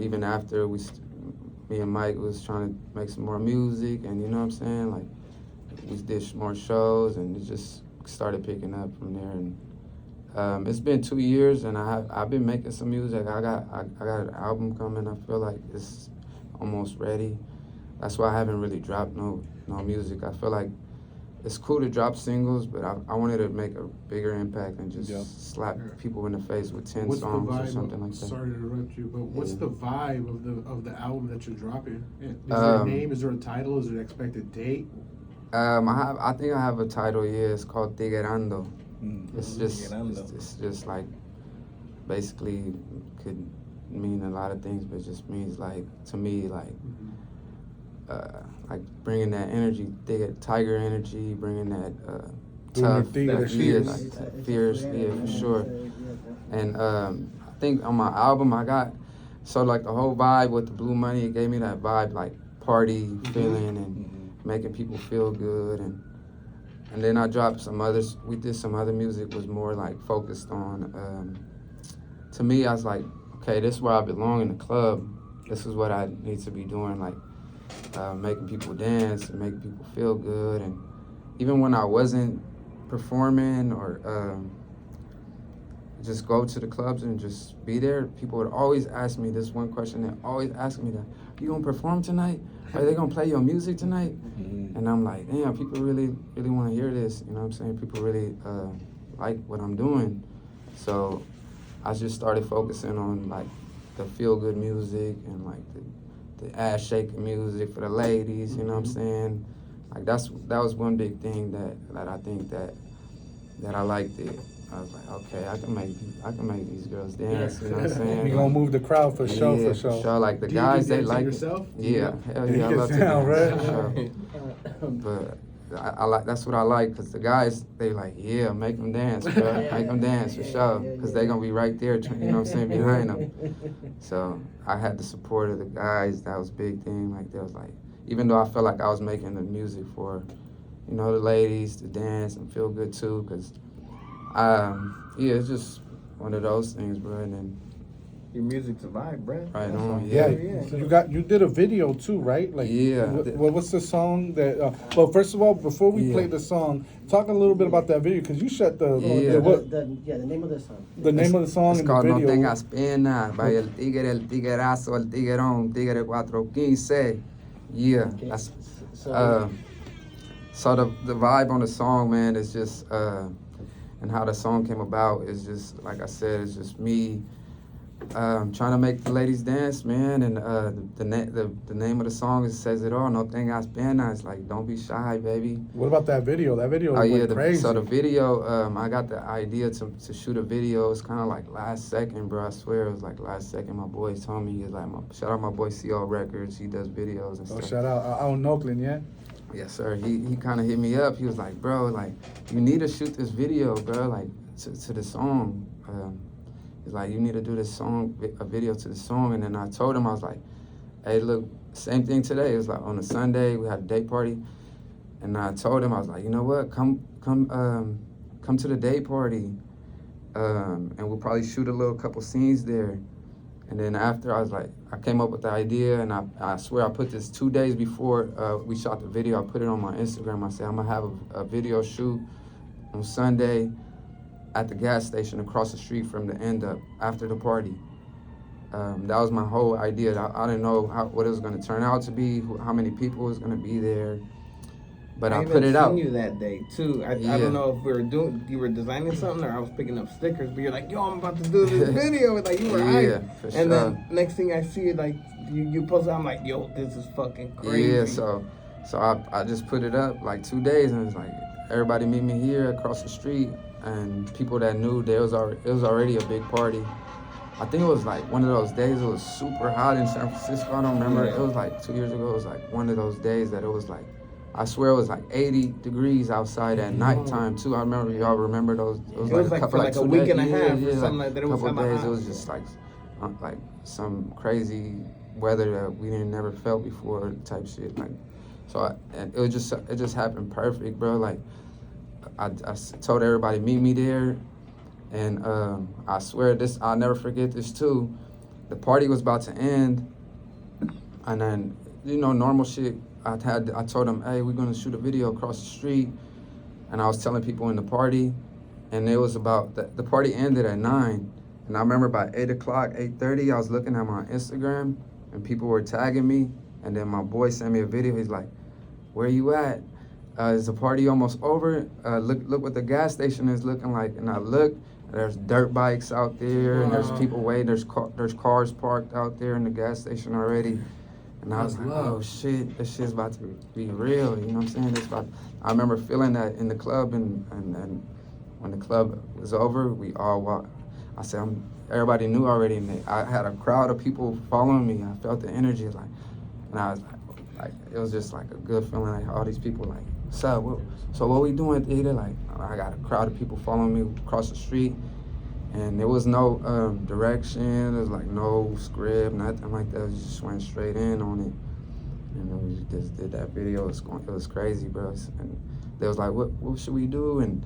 Speaker 1: even after me and Mike was trying to make some more music, and you know what I'm saying, like we did more shows, and it just started picking up from there. And it's been 2 years, and I've been making some music. I got an album coming. I feel like it's almost ready. That's why I haven't really dropped no music. I feel like it's cool to drop singles, but I wanted to make a bigger impact and just
Speaker 2: Yeah.
Speaker 1: slap people in the face with 10
Speaker 3: What's the
Speaker 1: songs or
Speaker 3: vibe?
Speaker 1: something like that.
Speaker 3: Sorry to interrupt you, but what's
Speaker 1: Yeah.
Speaker 3: the vibe of the album that you're dropping? Is there a
Speaker 1: Um,
Speaker 3: name? Is there a title? Is there an expected date?
Speaker 1: I think I have a title. Yeah, it's called Tigerando.
Speaker 2: Mm.
Speaker 1: It's just
Speaker 5: Tigerando.
Speaker 1: it's just like basically could mean a lot of things, but it just means like to me like like bringing that energy, tiger energy, bringing that
Speaker 2: Doing your
Speaker 1: tough,
Speaker 2: thing,
Speaker 1: that
Speaker 2: that fierce.
Speaker 1: like
Speaker 4: It's
Speaker 1: that
Speaker 4: a
Speaker 1: fierce,
Speaker 4: creative,
Speaker 1: yeah,
Speaker 4: man.
Speaker 1: for sure.
Speaker 4: It's a-
Speaker 1: And I think on my album I got like the whole vibe with the Blue Money. It gave me that vibe like party feeling and making people feel good, and then I dropped some others. We did some other music was more like focused on. To me, I was like, okay, this is where I belong in the club. This is what I need to be doing, like making people dance and making people feel good. And even when I wasn't performing or just go to the clubs and just be there, people would always ask me this one question. They always ask me that, you gonna perform tonight? Are they gonna play your music tonight? And I'm like, damn, people really, really wanna hear this. You know what I'm saying? People really like what I'm doing. So I just started focusing on like the feel good music and like the ass shaking music for the ladies, you know what I'm saying? Like that was one big thing that I think that I liked it. I was like, okay, I can make these girls dance, you know what I'm saying?
Speaker 2: You gonna move the crowd for sure,
Speaker 1: Yeah,
Speaker 2: for sure.
Speaker 1: Like the
Speaker 3: Do you
Speaker 1: guys,
Speaker 3: do
Speaker 1: they
Speaker 3: dancing
Speaker 1: like
Speaker 3: yourself?
Speaker 1: it. Yeah, hell yeah, I
Speaker 2: You
Speaker 1: love to
Speaker 2: get down,
Speaker 1: dance,
Speaker 2: right?
Speaker 1: for sure. But I like that's what I like, because the guys, they like, yeah, make them dance, bro. Make them dance for sure, because they gonna be right there, you know what I'm saying, behind them. So I had the support of the guys. That was a big thing. Like they was like, even though I felt like I was making the music for, the ladies to dance and feel good too, because it's just one of those things, bro. And then
Speaker 5: Your music's a vibe, bro.
Speaker 1: right on,
Speaker 2: Yeah,
Speaker 1: yeah.
Speaker 2: you did a video too, right? Like,
Speaker 1: Yeah.
Speaker 2: what's the song that? Well, first of all, before we
Speaker 1: Yeah.
Speaker 2: play the song, talk a little bit about that video because you shot the
Speaker 1: Yeah.
Speaker 2: the
Speaker 4: the name of the song.
Speaker 2: the name of the song
Speaker 1: It's
Speaker 2: and the
Speaker 1: called No
Speaker 2: video.
Speaker 1: Tengas Pena by El Tigre, El Tiguerazo, El Tiguerón, Tigre 415. Yeah,
Speaker 4: Okay.
Speaker 1: that's
Speaker 4: So,
Speaker 1: so the vibe on the song, man, is just and how the song came about is just like I said, it's just me trying to make the ladies dance, man. And the name of the song says it all. No tengas pena. It's like, don't be shy, baby.
Speaker 2: What about that video? That video
Speaker 1: Oh
Speaker 2: went
Speaker 1: yeah,
Speaker 2: crazy.
Speaker 1: so the video, I got the idea to shoot a video. It's kind of like last second, bro. I swear it was like last second. My boys told me, he was like, shout out my boy CO Records. He does videos and
Speaker 2: Oh,
Speaker 1: stuff.
Speaker 2: shout out out in Oakland, yeah.
Speaker 1: Yes, sir. He kind of hit me up. He was like, bro, like, you need to shoot this video, bro, like, to the song. He's like, you need to do this song, a video to the song. And then I told him, I was like, hey, look, same thing today. It was like on a Sunday, we had a date party. And I told him, I was like, you know what, come to the date party. And we'll probably shoot a couple scenes there. And then after, I was like, I came up with the idea, and I swear I put this 2 days before we shot the video. I put it on my Instagram. I said, I'm gonna have a video shoot on Sunday at the gas station across the street from the end up after the party. That was my whole idea. I didn't know what it was gonna turn out to be, how many people was gonna be there. But I put it out.
Speaker 5: I seen you that day too. I don't know if you were designing something or I was picking up stickers, but you're like, yo, I'm about to do this video. Like you were hyped.
Speaker 1: For
Speaker 5: and
Speaker 1: sure.
Speaker 5: then next thing I see it, like you post it, I'm like, yo, this is fucking crazy.
Speaker 1: Yeah, so I just put it up like 2 days, and it's like, everybody meet me here across the street, and people that knew it was already a big party. I think it was like one of those days, it was super hot in San Francisco. I don't remember. It was like 2 years ago. It was like one of those days that it was like, I swear it was like 80 degrees outside at nighttime too. I remember, y'all remember those? It was like a couple,
Speaker 5: like a week and a half or something like that. It was
Speaker 1: couple days.
Speaker 5: hot.
Speaker 1: It was just like some crazy weather that we didn't never felt before type shit. Like, so and it just happened perfect, bro. Like I told everybody meet me there, and I swear I'll never forget this too. The party was about to end, and then normal shit. I told them, hey, we're gonna shoot a video across the street, and I was telling people in the party, and it was about the party ended at 9, and I remember by 8 o'clock, 8:30, I was looking at my Instagram, and people were tagging me, and then my boy sent me a video. He's like, where you at? Is the party almost over? Look what the gas station is looking like. And I look, and there's dirt bikes out there, and there's people waiting. There's cars parked out there in the gas station already. And I was like, oh shit, this shit's about to be real. You know what I'm saying? I remember feeling that in the club, and when the club was over, we all walked. I said, everybody knew already, and I had a crowd of people following me. I felt the energy, and I was like, it was just like a good feeling. Like all these people, like, so what we doing, Tigre? Like, I got a crowd of people following me across the street. And there was no direction, there was like no script, nothing like that. We just went straight in on it. And then we just did that video. It was crazy, bro. And they was like, what should we do? And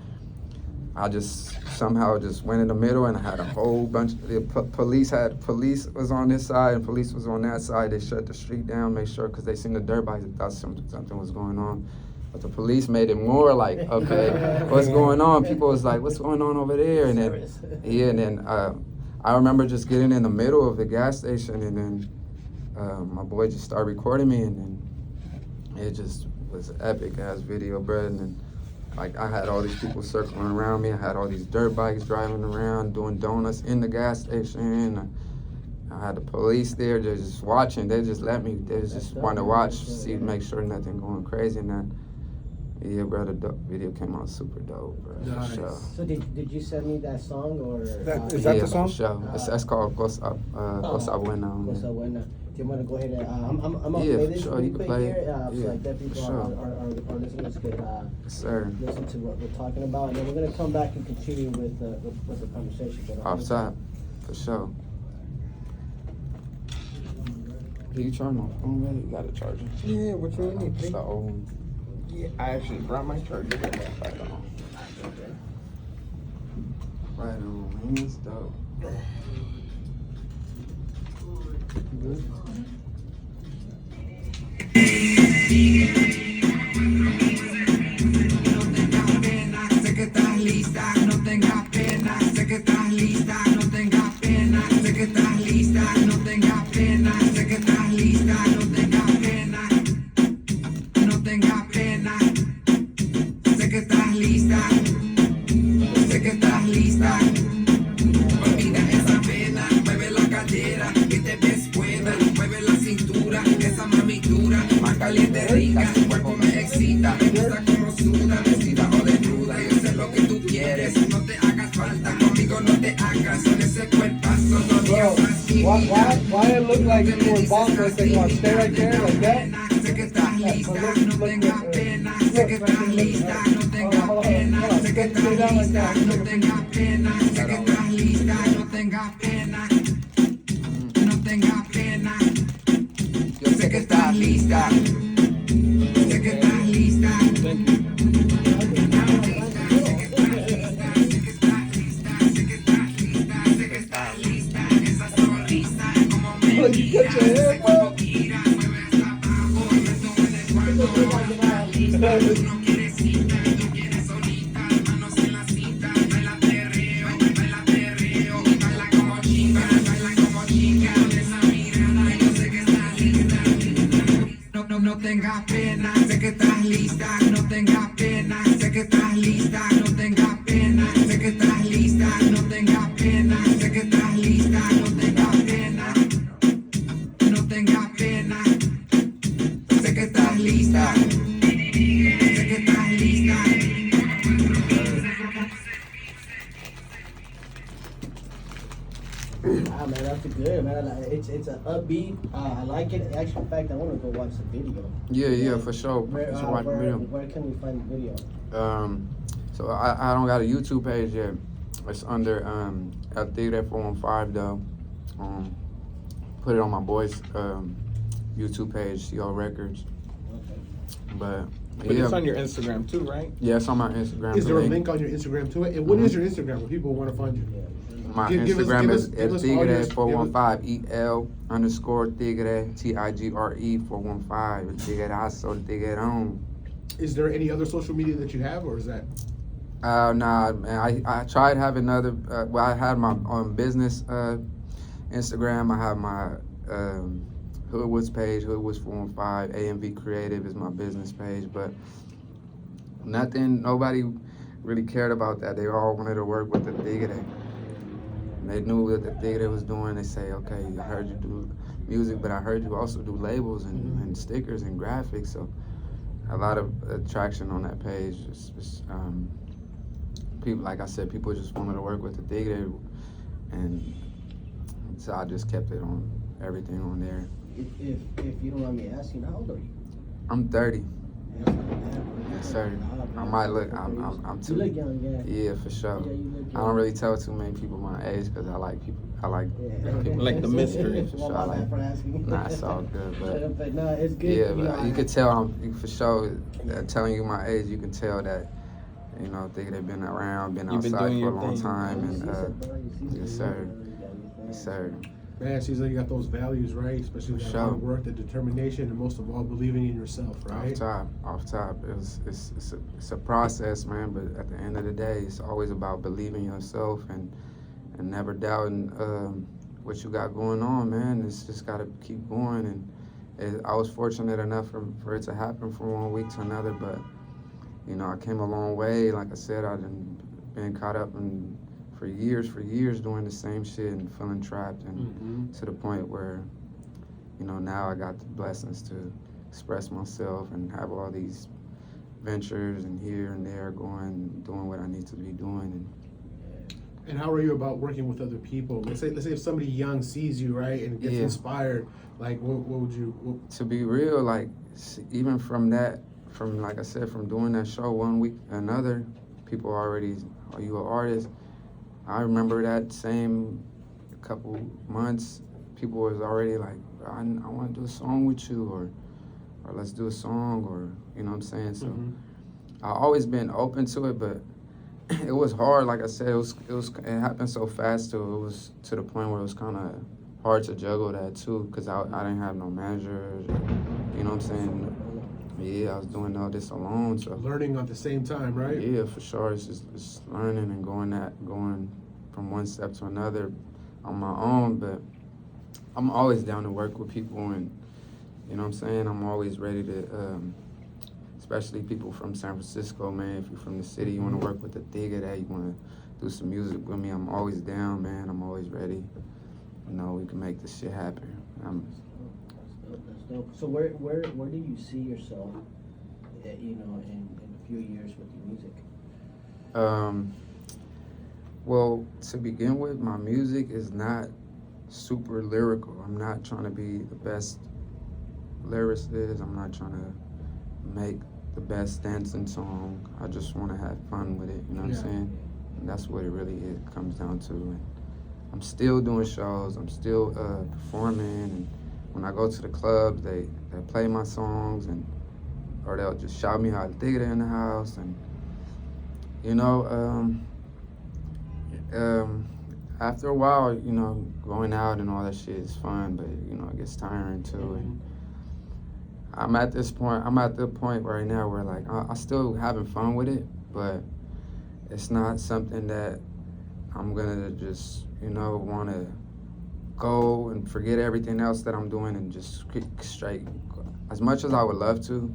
Speaker 1: I just somehow just went in the middle, and I had a whole bunch of police was on this side and police was on that side. They shut the street down, made sure, because they seen the dirt bikes, they thought something was going on. But the police made it more like, okay, what's going on? People was like, what's going on over there? And then, I remember just getting in the middle of the gas station, and then my boy just started recording me, and then it just was an epic ass video, bro. And then, like, I had all these people circling around me. I had all these dirt bikes driving around, doing donuts in the gas station. I had the police there, they're just watching. They just let me, they just want to watch, see, make sure nothing going crazy. And then, yeah, bro, the video came out super dope, bro.
Speaker 3: Nice.
Speaker 1: For sure.
Speaker 4: So did you send me that song or?
Speaker 2: Is that the song?
Speaker 1: For sure. That's called Cosa Buena.
Speaker 4: Cosa Buena. Do you want to go ahead and I'm gonna
Speaker 1: Yeah,
Speaker 4: play
Speaker 1: for
Speaker 4: this
Speaker 1: sure.
Speaker 4: really
Speaker 1: You can
Speaker 4: quick
Speaker 1: play
Speaker 4: here,
Speaker 1: it.
Speaker 4: so
Speaker 1: Yeah,
Speaker 4: like that
Speaker 1: for
Speaker 4: people,
Speaker 1: sure.
Speaker 4: our listeners could
Speaker 1: Yes, sir.
Speaker 4: listen to what we're talking about, and then we're gonna come back and continue with the conversation. But,
Speaker 1: Off top, for sure. Do you charge my phone, man? You got a charger?
Speaker 5: Yeah, which one you need?
Speaker 1: It's the old one.
Speaker 5: Yeah, I actually brought my charger.
Speaker 1: Right on, man. It's dope. Good.
Speaker 6: Sé que estás lista, no tengas pena. Sé que estás lista, no tengas pena. Sé que estás lista, no tengas pena. Sé que estás lista, no tengas pena. No tengas pena. Sé que estás lista. Sé que estás lista. Olvida esa pena, mueve la cadera, que te ves buena, mueve la cintura, esa mami dura, más caliente rica, tu cuerpo me excita, me gusta como suda, vestida o desnuda, yo sé lo que tú quieres, no te hagas falta, conmigo no te hagas, con ese cuerpazo no digas así.
Speaker 2: Why it look like you were boss like they want to stay right there like that?
Speaker 6: Sé que estás lista, no tengas pena, sé que estás lista, no tengas pena, sé que estás lista, no tengas pena, sé que estás lista, no tengas tengas pena, no tengas pena. Yo sé que estás lista, sé que estás lista. No tengas pena, sé que estás lista, no tengas pena, sé que estás lista, no tengas pena, sé que estás lista, no tengas pena, sé que estás lista, no tengas pena, no tengas pena, sé que estás lista, sé que estás lista.
Speaker 4: Ah, man, that's good, man. It's an upbeat. I like it. Actual fact, I want to go watch the video.
Speaker 1: Yeah, for sure.
Speaker 4: Where,
Speaker 1: Just watch the video.
Speaker 4: where can we find the video?
Speaker 1: So I don't got a YouTube page yet. It's under Tigre 415 though. Put it on my boy's YouTube page, CO Records.
Speaker 4: Okay.
Speaker 1: But
Speaker 5: But
Speaker 1: yeah,
Speaker 5: it's on your Instagram too, right?
Speaker 1: yeah, it's on my Instagram.
Speaker 3: Is
Speaker 1: the
Speaker 3: there a link on your Instagram to it? And what is your Instagram where people want to find you?
Speaker 4: Yeah.
Speaker 1: My
Speaker 3: Give us-
Speaker 1: Instagram
Speaker 3: give
Speaker 1: is
Speaker 3: us- give us all your-
Speaker 1: Tigre415 EL_Tigre TIGRE 415. Tiguerazo, Tiguerón.
Speaker 3: Is there any other social media that you have, or is that?
Speaker 1: Nah, man. I tried having another. Well, I had my own business Instagram. I have my Hoodwoods page, Hoodwoods 415. AMV Creative is my business page, but nobody really cared about that. They all wanted to work with the Tigre. They knew what the Tigre was doing. They say, okay, I heard you do music, but I heard you also do labels and stickers and graphics. So a lot of attraction on that page. People, like I said, people just wanted to work with the Tigre, and so I just kept it on everything on there.
Speaker 4: If you don't mind me asking, how old are you?
Speaker 1: I'm 30.
Speaker 4: Yeah,
Speaker 1: Yes, sir. I might look. I'm too.
Speaker 4: You look young, yeah.
Speaker 1: Yeah, for sure.
Speaker 4: Yeah, you look
Speaker 1: I don't really tell too many people my age because I like people. I like people.
Speaker 5: Like the mystery.
Speaker 1: For
Speaker 4: Well,
Speaker 1: sure. I
Speaker 4: my bad
Speaker 1: like.
Speaker 4: for asking.
Speaker 1: Nah, it's all good, but.
Speaker 4: But no, it's good.
Speaker 1: Yeah,
Speaker 4: know,
Speaker 1: but you could tell for sure. Telling you my age, you can tell that. You know, they've been around, been
Speaker 5: You've been
Speaker 1: outside
Speaker 5: doing
Speaker 1: for a
Speaker 5: your
Speaker 1: long
Speaker 5: thing.
Speaker 1: time,
Speaker 4: You see
Speaker 1: and
Speaker 4: some, bro, you see
Speaker 1: yes,
Speaker 4: some,
Speaker 1: sir.
Speaker 4: you got your thing.
Speaker 1: yes, sir.
Speaker 3: Man, it seems like you got those values, right? Especially
Speaker 1: For
Speaker 3: that
Speaker 1: sure.
Speaker 3: hard work, the determination, and most of all, believing in yourself, right?
Speaker 1: Off top. It's a process, man. But at the end of the day, it's always about believing yourself and never doubting what you got going on, man. It's just got to keep going. And I was fortunate enough for it to happen from one week to another, but you know, I came a long way. Like I said, I've been caught up for years doing the same shit and feeling trapped, and to the point where, you know, now I got the blessings to express myself and have all these ventures and here and there doing what I need to be doing.
Speaker 3: And how are you about working with other people? Let's say if somebody young sees you, right, and gets
Speaker 1: Yeah.
Speaker 3: inspired, like what would you?
Speaker 1: To be real, like even from like I said, from doing that show one week to another, people already, are you an artist? I remember that same couple months, people was already like, I want to do a song with you, or let's do a song, or you know what I'm saying. So I've always been open to it, but it was hard. Like I said, it happened so fast too. It was to the point where it was kind of hard to juggle that too, because I didn't have no managers, you know what I'm saying. Yeah, I was doing all this alone, so
Speaker 3: Learning at the same time, right?
Speaker 1: yeah, for sure. It's learning and going from one step to another on my own. But I'm always down to work with people, and you know what I'm saying. I'm always ready to, especially people from San Francisco, man. If you're from the city, you want to work with the Tigre, you want to do some music with me. I'm always down, man. I'm always ready. You know, we can make this shit happen.
Speaker 4: That's dope. So where do you see yourself, you know, in a few years with your music?
Speaker 1: Well, to begin with, my music is not super lyrical. I'm not trying to be the best lyricist. I'm not trying to make the best dancing song. I just want to have fun with it. You know what I'm saying? And that's what it really comes down to. And I'm still doing shows. I'm still performing, and when I go to the clubs, they play my songs, and or they'll just shout me out Tigre in the house, and you know, after a while, you know, going out and all that shit is fun, but you know, it gets tiring too. And I'm at the point right now where like I still having fun with it, but it's not something that I'm gonna just, you know, want to go and forget everything else that I'm doing and just straight. As much as I would love to,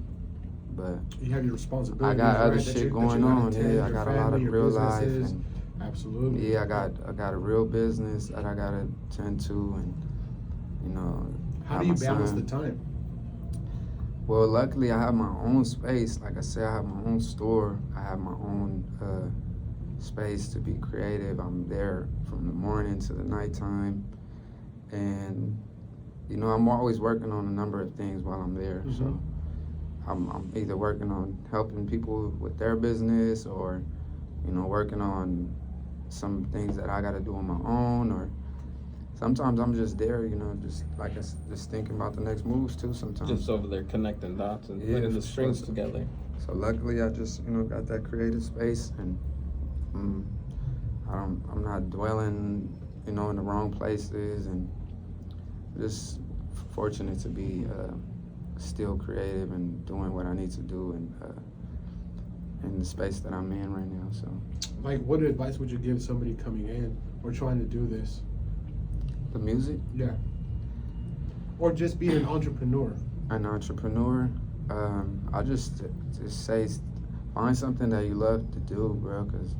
Speaker 1: but
Speaker 3: You have your responsibilities.
Speaker 1: I got other
Speaker 3: right, that
Speaker 1: shit
Speaker 3: you
Speaker 1: going
Speaker 3: gotta
Speaker 1: on.
Speaker 3: attend,
Speaker 1: Yeah, I
Speaker 3: your
Speaker 1: got a lot of
Speaker 3: family, your
Speaker 1: real life,
Speaker 3: businesses.
Speaker 1: and
Speaker 3: Absolutely.
Speaker 1: yeah, I got a real business that I gotta tend to, and you know.
Speaker 3: How
Speaker 1: have
Speaker 3: do you
Speaker 1: my
Speaker 3: balance
Speaker 1: son.
Speaker 3: the time?
Speaker 1: Well, luckily I have my own space. Like I said, I have my own store. I have my own space to be creative. I'm there from the morning to the nighttime, and you know, I'm always working on a number of things while I'm there.
Speaker 3: Mhm.
Speaker 1: So I'm either working on helping people with their business, or you know, working on some things that I got to do on my own, or sometimes I'm just there, you know, just like just thinking about the next moves too. Sometimes.
Speaker 5: Just over there connecting dots and
Speaker 1: Yeah,
Speaker 5: putting the
Speaker 1: for
Speaker 5: strings
Speaker 1: sure.
Speaker 5: together.
Speaker 1: So luckily, I just, you know, got that creative space, and I'm not dwelling, you know, in the wrong places, and just fortunate to be still creative and doing what I need to do, and in the space that I'm in right now. So
Speaker 3: Like, what advice would you give somebody coming in or trying to do this?
Speaker 1: the music,
Speaker 3: Yeah. Or just being an entrepreneur.
Speaker 1: an entrepreneur, I just say find something that you love to do, bro, because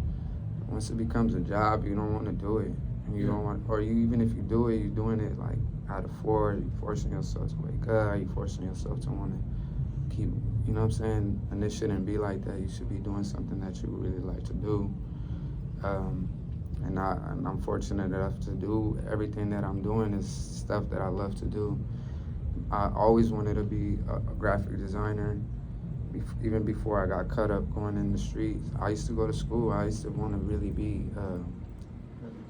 Speaker 1: once it becomes a job, you don't want to do it. And you don't want, or you, even if you do it, you're doing it like out of force. You're forcing yourself to wake up. You're forcing yourself to want to keep, you know what I'm saying? And it shouldn't be like that. You should be doing something that you really like to do. And I'm fortunate enough to do everything that I'm doing is stuff that I love to do. I always wanted to be a graphic designer. Even before I got cut up going in the streets, I used to go to school. I used to want to really be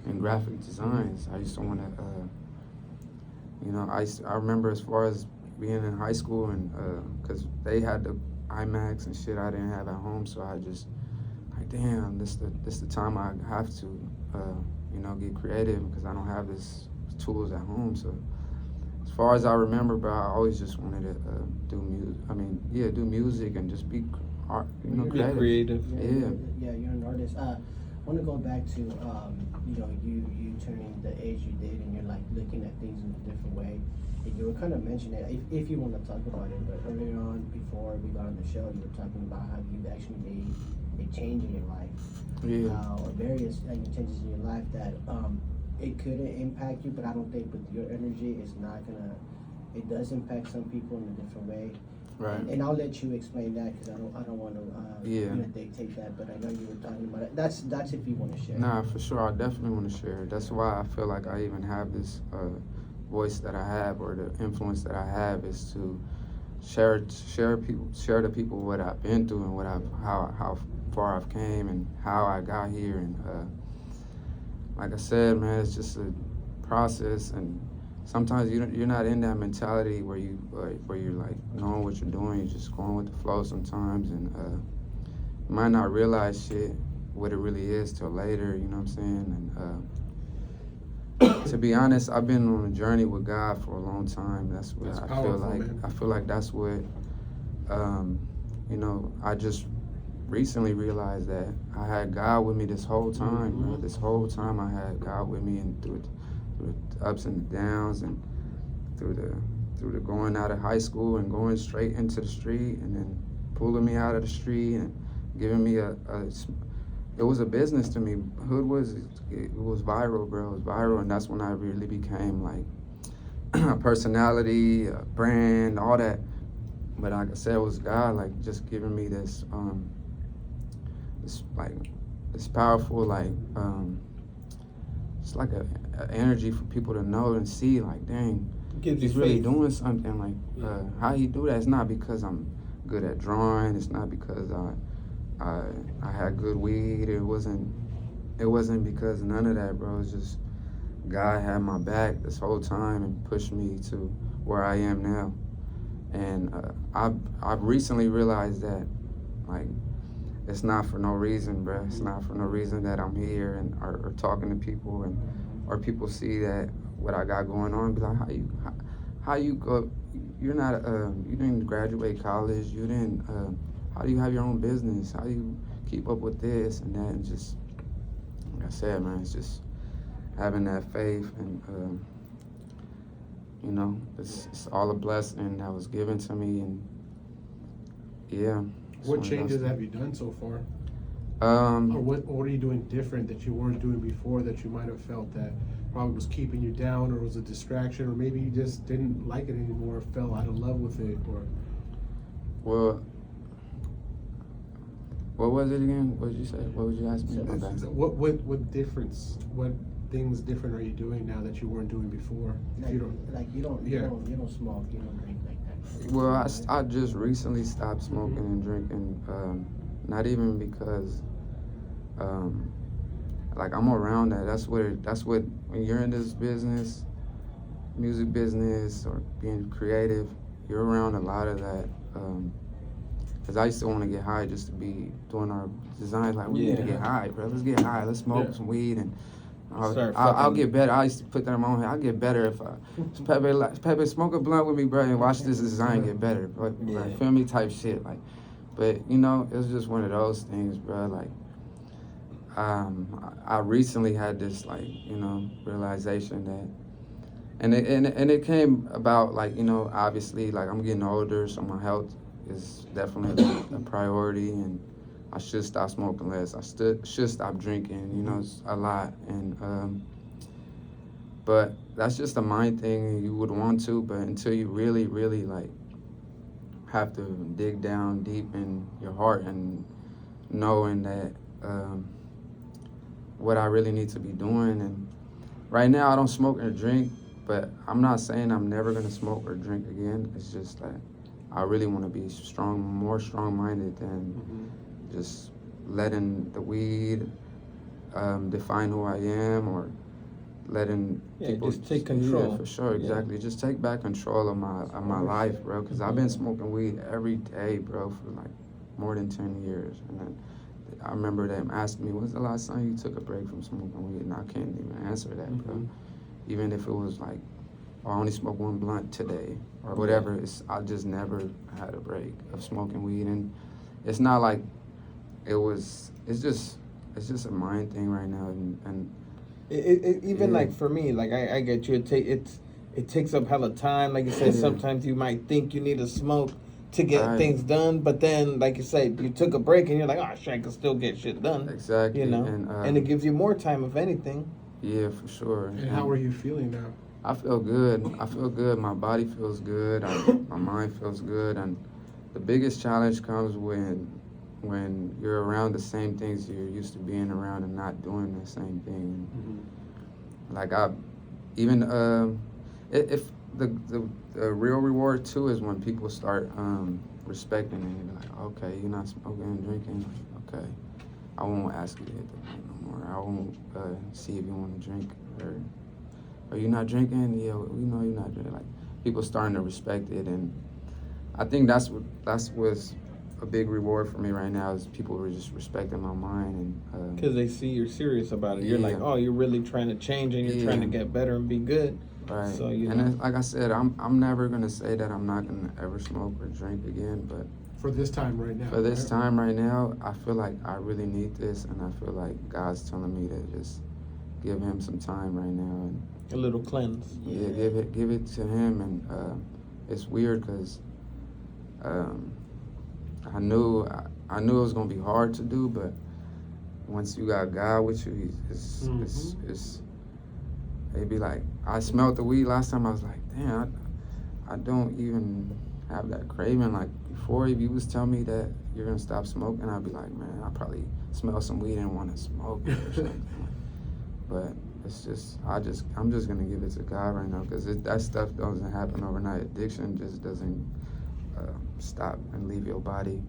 Speaker 1: in graphic designs. I used to want to, you know, I remember as far as being in high school, and because they had the IMAX and shit I didn't have at home, so I just like, damn, this the time I have to, you know, get creative because I don't have this tools at home. So as far as I remember, bro, I always just wanted to do music. I mean, yeah, do music and just be art, you know,
Speaker 5: Be
Speaker 1: creative.
Speaker 5: creative.
Speaker 4: Yeah, you're an artist. I want to go back to you know, you turning the age you did, and you're like looking at things in a different way. And you were kind of mentioning it, if you want to talk about it, but earlier on, before we got on the show, you were talking about how you actually made a change in your life.
Speaker 1: Yeah.
Speaker 4: Or various changes in your life that it could impact you, but I don't think with your energy, it's not gonna. It does impact some people in a different way.
Speaker 1: Right.
Speaker 4: And I'll let you explain that because I don't want to
Speaker 1: Yeah.
Speaker 4: you know, dictate that. But I know you were talking about it. That's if you want to share.
Speaker 1: Nah, for sure. I definitely want to share. That's why I feel like I even have this voice that I have, or the influence that I have, is to share to people what I've been through, and how far I've came, and how I got here. And like I said, man, it's just a process, and sometimes you're not in that mentality where you're like knowing what you're doing. You're just going with the flow sometimes, and you might not realize shit what it really is till later. You know what I'm saying? And to be honest, I've been on a journey with God for a long time. That's what
Speaker 3: That's
Speaker 1: I
Speaker 3: powerful,
Speaker 1: feel like.
Speaker 3: man.
Speaker 1: I feel like that's what, you know, I just recently realized that I had God with me this whole time, bro. This whole time I had God with me, and through the ups and the downs, and through the going out of high school and going straight into the street, and then pulling me out of the street and giving me it was a business to me. Hood was viral, bro. It was viral, and that's when I really became like a personality, a brand, all that. But like I said, it was God, like, just giving me this this powerful, like, it's like a energy for people to know and see, like, dang,
Speaker 5: Gives you
Speaker 1: he's really
Speaker 5: faith.
Speaker 1: doing something. Like, how he do that? It's not because I'm good at drawing. It's not because I had good weed. It wasn't because none of that, bro. It's just God had my back this whole time and pushed me to where I am now. And I've recently realized that, like, it's not for no reason, bruh. It's not for no reason that I'm here and or talking to people, and or people see that what I got going on. Be like, how you go? You're not you didn't graduate college. You didn't. How do you have your own business? How do you keep up with this and that? And just like I said, man, it's just having that faith and you know, it's all a blessing that was given to me, and yeah.
Speaker 3: What changes have you done so far? Or what are you doing different that you weren't doing before that you might have felt that probably was keeping you down, or was a distraction, or maybe you just didn't like it anymore, fell out of love with it, or?
Speaker 1: Well, what was it again? What did you say? What would you ask me?
Speaker 3: What difference? What things different are you doing now that you weren't doing before?
Speaker 4: Like,
Speaker 3: You don't.
Speaker 4: you don't smoke, you don't drink like that.
Speaker 1: Well, I just recently stopped smoking and drinking, not even because, like, I'm around that. That's what, when you're in this business, music business, or being creative, you're around a lot of that. Cause I used to want to get high just to be doing our designs. Like, we need to get high, bro. Let's get high. Let's smoke some weed, and I'll get better. I used to put that in my own head. I'll get better if Pepe smoke a blunt with me, bro, and watch this design get better. Like, feel me, type shit. Like, but you know, it was just one of those things, bro. Like, I recently had this, like, you know, realization that, and it came about, like, you know, obviously, like, I'm getting older, so my health is definitely a priority, and I should stop smoking less. I should stop drinking, you know, it's a lot. And but that's just a mind thing. You would want to, but until you really, really, like, have to dig down deep in your heart and knowing that what I really need to be doing. And right now I don't smoke or drink, but I'm not saying I'm never gonna smoke or drink again. It's just that I really want to be more strong-minded than just letting the weed define who I am, or letting people
Speaker 5: just take control.
Speaker 1: Yeah, for sure, exactly. Just take back control of my life, bro. Because I've been smoking weed every day, bro, for like more than 10 years. And then I remember them asking me, "When's the last time you took a break from smoking weed?" And I can't even answer that, bro. Even if it was like, I only smoked one blunt today or whatever. I just never had a break of smoking weed, and it's not like it's just a mind thing right now, and
Speaker 5: it even like for me, like I get you. It takes up hella time. Like you said, sometimes you might think you need to smoke to get things done, but then, like you said, you took a break and you're like, oh shit, I can still get shit done.
Speaker 1: Exactly.
Speaker 5: You know, and it gives you more time, if anything.
Speaker 1: Yeah, for sure.
Speaker 3: And how are you feeling now?
Speaker 1: I feel good. My body feels good. My mind feels good. And the biggest challenge comes when you're around the same things you're used to being around and not doing the same thing. Like if the real reward too is when people start respecting it. You're like, okay, you're not smoking and drinking. Okay, I won't ask you to hit the point no more. I won't see if you want to drink, or are you not drinking? Yeah, we know you're not drinking. Like, people starting to respect it, and I think that's what's a big reward for me right now, is people are just respecting my mind, and
Speaker 5: because they see you're serious about it. You're like, oh, you're really trying to change, and you're trying to get better and be good.
Speaker 1: Right.
Speaker 5: So you
Speaker 1: and
Speaker 5: know.
Speaker 1: then, like I said, I'm never gonna say that I'm not gonna ever smoke or drink again, but
Speaker 3: For this time right now.
Speaker 1: for this time right now, I feel like I really need this, and I feel like God's telling me to just give him some time right now, and
Speaker 5: A little cleanse.
Speaker 1: yeah, give it to him. And it's weird because I knew it was gonna be hard to do, but once you got God with you, it's it'd be like, I smelled the weed last time. I was like, damn, I don't even have that craving. Like, before, if you was telling me that you're gonna stop smoking, I'd be like, man, I probably smell some weed and want to smoke it or something. But it's just, I'm just gonna give it to God right now, because that stuff doesn't happen overnight. Addiction just doesn't stop and leave your body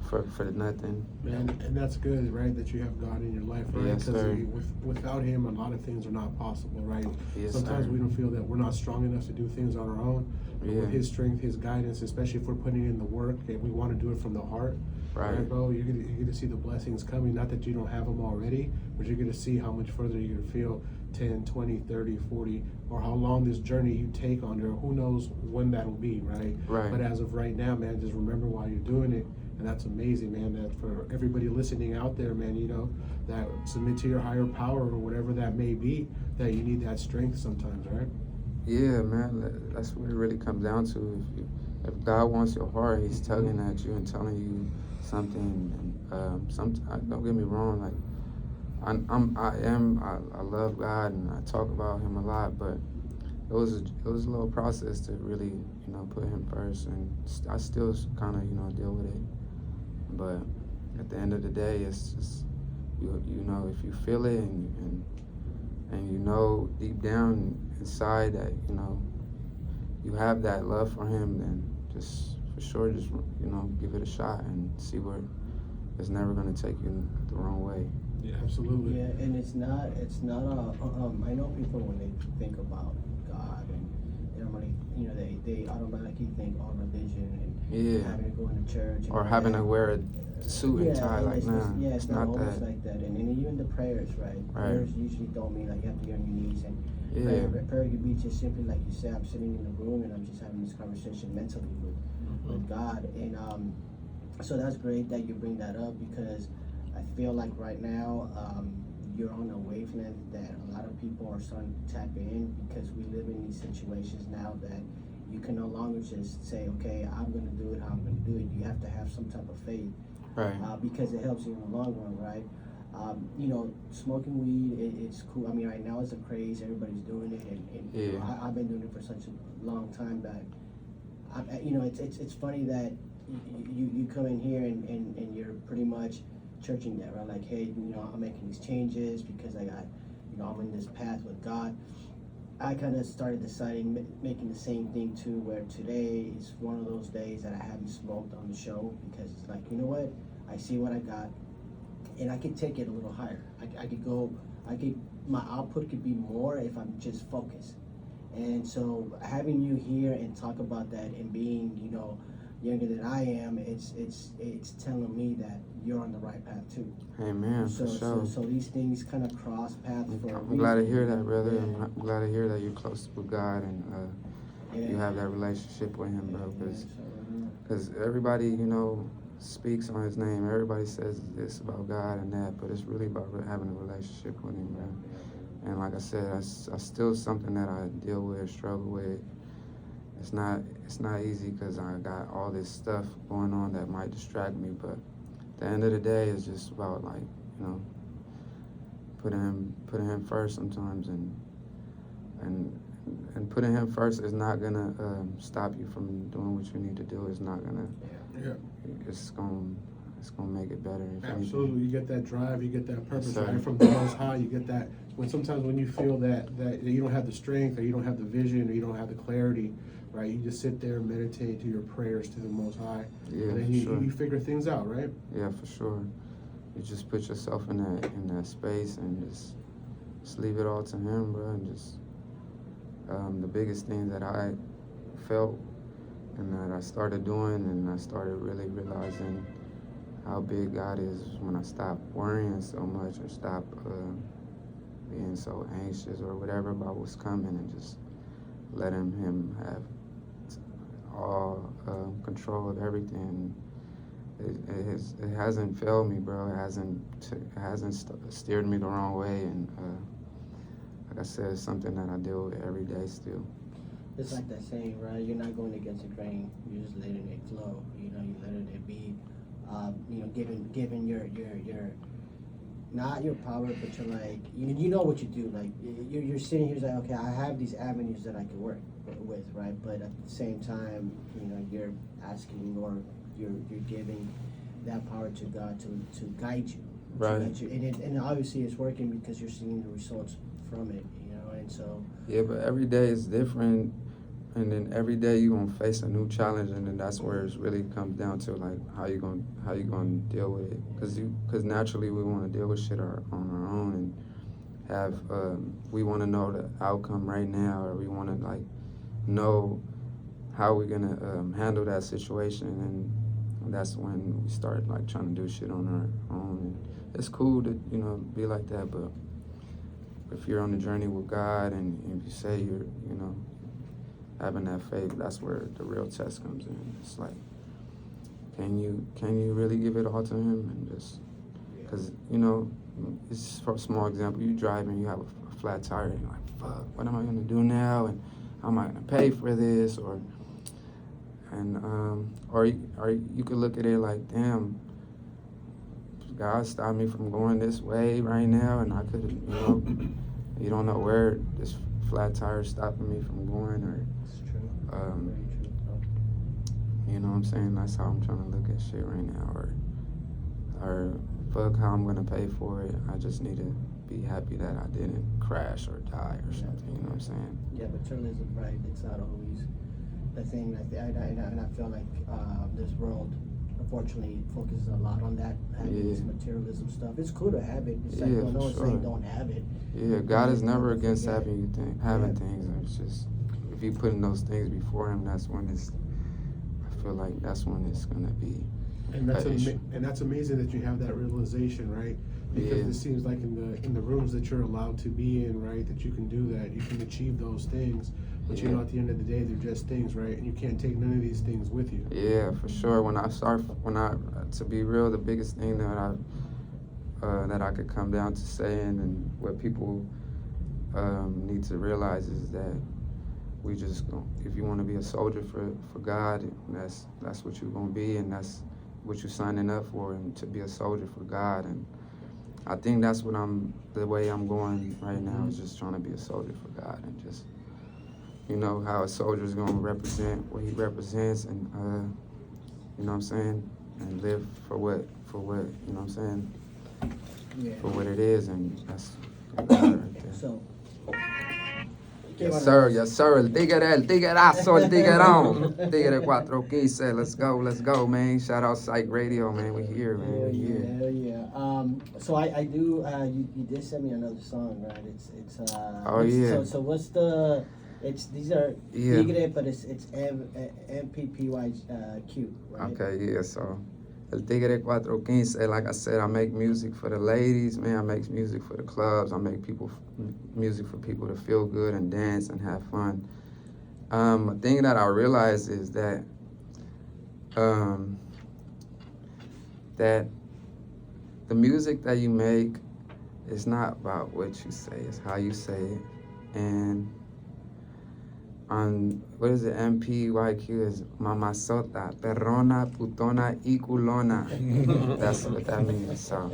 Speaker 1: for nothing.
Speaker 3: And that's good, right? That you have God in your life, right?
Speaker 1: Yes, sir.
Speaker 3: Without Him, a lot of things are not possible, right?
Speaker 1: Yes,
Speaker 3: Sometimes
Speaker 1: sir.
Speaker 3: we don't feel that we're not strong enough to do things on our own. But
Speaker 1: Yeah.
Speaker 3: with His strength, His guidance, especially if we're putting in the work and we want to do it from the heart,
Speaker 1: Right.
Speaker 3: bro? You're gonna see the blessings coming. Not that you don't have them already, but you're gonna see how much further you're gonna feel 10, 20, 30, 40, or how long this journey you take on there. Who knows when that'll be, right?
Speaker 1: Right.
Speaker 3: But as of right now, man, just remember while you're doing it. And that's amazing, man. That for everybody listening out there, man, you know, that submit to your higher power or whatever that may be, that you need that strength sometimes, right?
Speaker 1: Yeah, man, that's what it really comes down to. If God wants your heart, He's tugging at you and telling you something. And don't get me wrong, like I love God and I talk about Him a lot, but it was a little process to really, put Him first, and I still kind of, deal with it. But at the end of the day, it's just if you feel it and you know deep down inside that you have that love for Him, then just for sure just give it a shot and see where it's never going to take you the wrong way.
Speaker 3: Yeah, absolutely.
Speaker 4: Yeah, and it's not I know people when they think about God and they don't really, they automatically think religion and having to go into church
Speaker 1: or having to wear a suit and tie.
Speaker 4: and
Speaker 1: Like,
Speaker 4: it's not almost
Speaker 1: that.
Speaker 4: like that. And even the prayers, right? Prayers usually don't mean like you have to get on your knees and prayer could be just simply like you say, I'm sitting in the room and I'm just having this conversation mentally with God. And so that's great that you bring that up, because I feel like right now you're on a wavelength that a lot of people are starting to tap in, because we live in these situations now that you can no longer just say, okay, I'm going to do it how I'm going to do it. You have to have some type of faith,
Speaker 1: Right.
Speaker 4: Because it helps you in the long run, right? Smoking weed, it's cool. I mean, right now it's a craze. Everybody's doing it, and I've been doing it for such a long time that, it's funny that you come in here and you're pretty much churching that, right? Like, hey, I'm making these changes because I got, I'm in this path with God. I kind of started deciding, making the same thing too, where today is one of those days that I haven't smoked on the show, because it's like, you know what? I see what I got, and I could take it a little higher. My output could be more if I'm just focused. And so having you here and talk about that and being, younger than I am, it's telling me that you're on the right path too.
Speaker 1: Amen.
Speaker 4: So,
Speaker 1: for sure.
Speaker 4: so these things kind of cross paths for.
Speaker 1: I'm glad to hear that, brother. I'm glad to hear that you're close with God and you have that relationship with Him, bro. Because everybody, speaks on His name. Everybody says this about God and that, but it's really about having a relationship with Him, bro. And like I said, I still something that I deal with, struggle with. It's not easy because I got all this stuff going on that might distract me, but at the end of the day, it's just about putting him first sometimes, and putting Him first is not gonna stop you from doing what you need to do. It's not gonna.
Speaker 3: Yeah.
Speaker 1: It's gonna make it better.
Speaker 3: Absolutely. You get that drive, you get that purpose,
Speaker 1: Yes,
Speaker 3: right? From the Most High, you get that. Sometimes when you feel that you don't have the strength, or you don't have the vision, or you don't have the clarity, right? You just sit there and meditate to your prayers to the Most High.
Speaker 1: Yeah,
Speaker 3: and then you figure things out, right?
Speaker 1: Yeah, for sure. You just put yourself in that space and just leave it all to Him, bro. And just the biggest thing that I felt and that I started doing, and I started really realizing how big God is when I stopped worrying so much, or stopped being so anxious or whatever about what's coming, and just letting Him have all control of everything. It hasn't failed me, bro. It hasn't steered me the wrong way, and like I said, it's something that I deal with every day still.
Speaker 4: It's like that saying, right? You're not going against the grain. You're just letting it flow. You letting it be. Given your not your power, but you're like, you know what you do. Like you're sitting here, like, okay, I have these avenues that I can work with, right? But at the same time, you're asking, or you're giving that power to God to guide you,
Speaker 1: right?
Speaker 4: And obviously it's working because you're seeing the results from it, and so.
Speaker 1: Yeah, but every day is different and then every day you gonna face a new challenge, and then that's where it really comes down to like how you gonna deal with it, because naturally we want to deal with shit on our own and have we want to know the outcome right now, or we want to like know how we're gonna handle that situation, and that's when we start like trying to do shit on our own. And it's cool to be like that, but if you're on the journey with God and if you say you're having that faith, that's where the real test comes in. It's like, can you really give it all to Him? And just because it's for a small example, you drive and you have a flat tire and you're like, fuck, what am I gonna do now? And how am I gonna pay for this? Or you could look at it like, damn, God stopped me from going this way right now, and I could, you don't know where this flat tire is stopping me from going, or
Speaker 4: It's true. Very true.
Speaker 1: you know what I'm saying? That's how I'm trying to look at shit right now, or fuck how I'm gonna pay for it. I just need to be happy that I didn't crash or die or something. You know what I'm saying?
Speaker 4: Yeah, materialism, right? It's not always the thing. And I feel like this world, unfortunately, focuses a lot on that, having this materialism stuff. It's cool to have it. It's like,
Speaker 1: Yeah,
Speaker 4: no
Speaker 1: for
Speaker 4: one's
Speaker 1: sure.
Speaker 4: saying don't have it.
Speaker 1: Yeah, God is never against
Speaker 4: Yeah.
Speaker 1: having things. It's just if you putting those things before Him, that's when I feel like that's when it's gonna be.
Speaker 3: And that's amazing that you have that realization, right? Because
Speaker 1: Yeah.
Speaker 3: it seems like in the rooms that you're allowed to be in, right, that you can do that, you can achieve those things. But
Speaker 1: Yeah.
Speaker 3: at the end of the day, they're just things, right? And you can't take none of these things with you.
Speaker 1: Yeah, for sure. To be real, the biggest thing that I could come down to saying, and what people need to realize, is that we just if you want to be a soldier for God, that's what you're gonna be, and that's what you're signing up for, and to be a soldier for God. And I think that's the way I'm going right now, is just trying to be a soldier for God, and just how a soldier is gonna represent what he represents, and you know what I'm saying, and live for what you know what I'm saying,
Speaker 4: Yeah.
Speaker 1: for what it is, and that's God right there.
Speaker 4: So.
Speaker 1: Yes, sir. El tiguerazo, el tiguerón. Tigre 415. Let's go, man. Shout out Psych Radio, man. We here, man.
Speaker 4: Hell
Speaker 1: We
Speaker 4: yeah,
Speaker 1: here.
Speaker 4: hell yeah. So I do. You did send me another song, right? It's.
Speaker 1: Oh, yeah.
Speaker 4: So what's these are
Speaker 1: Yeah.
Speaker 4: Tigre, but it's MPPYQ, right?
Speaker 1: Okay, yeah. So El Tigre 415. Like I said, I make music for the ladies, man. I make music for the clubs. I make music for people to feel good and dance and have fun. A thing that I realized is that that the music that you make is not about what you say, it's how you say it. And on, what is it, MPYQ is Mamazota, Perrona, Putona y Culona. That's what that means. So,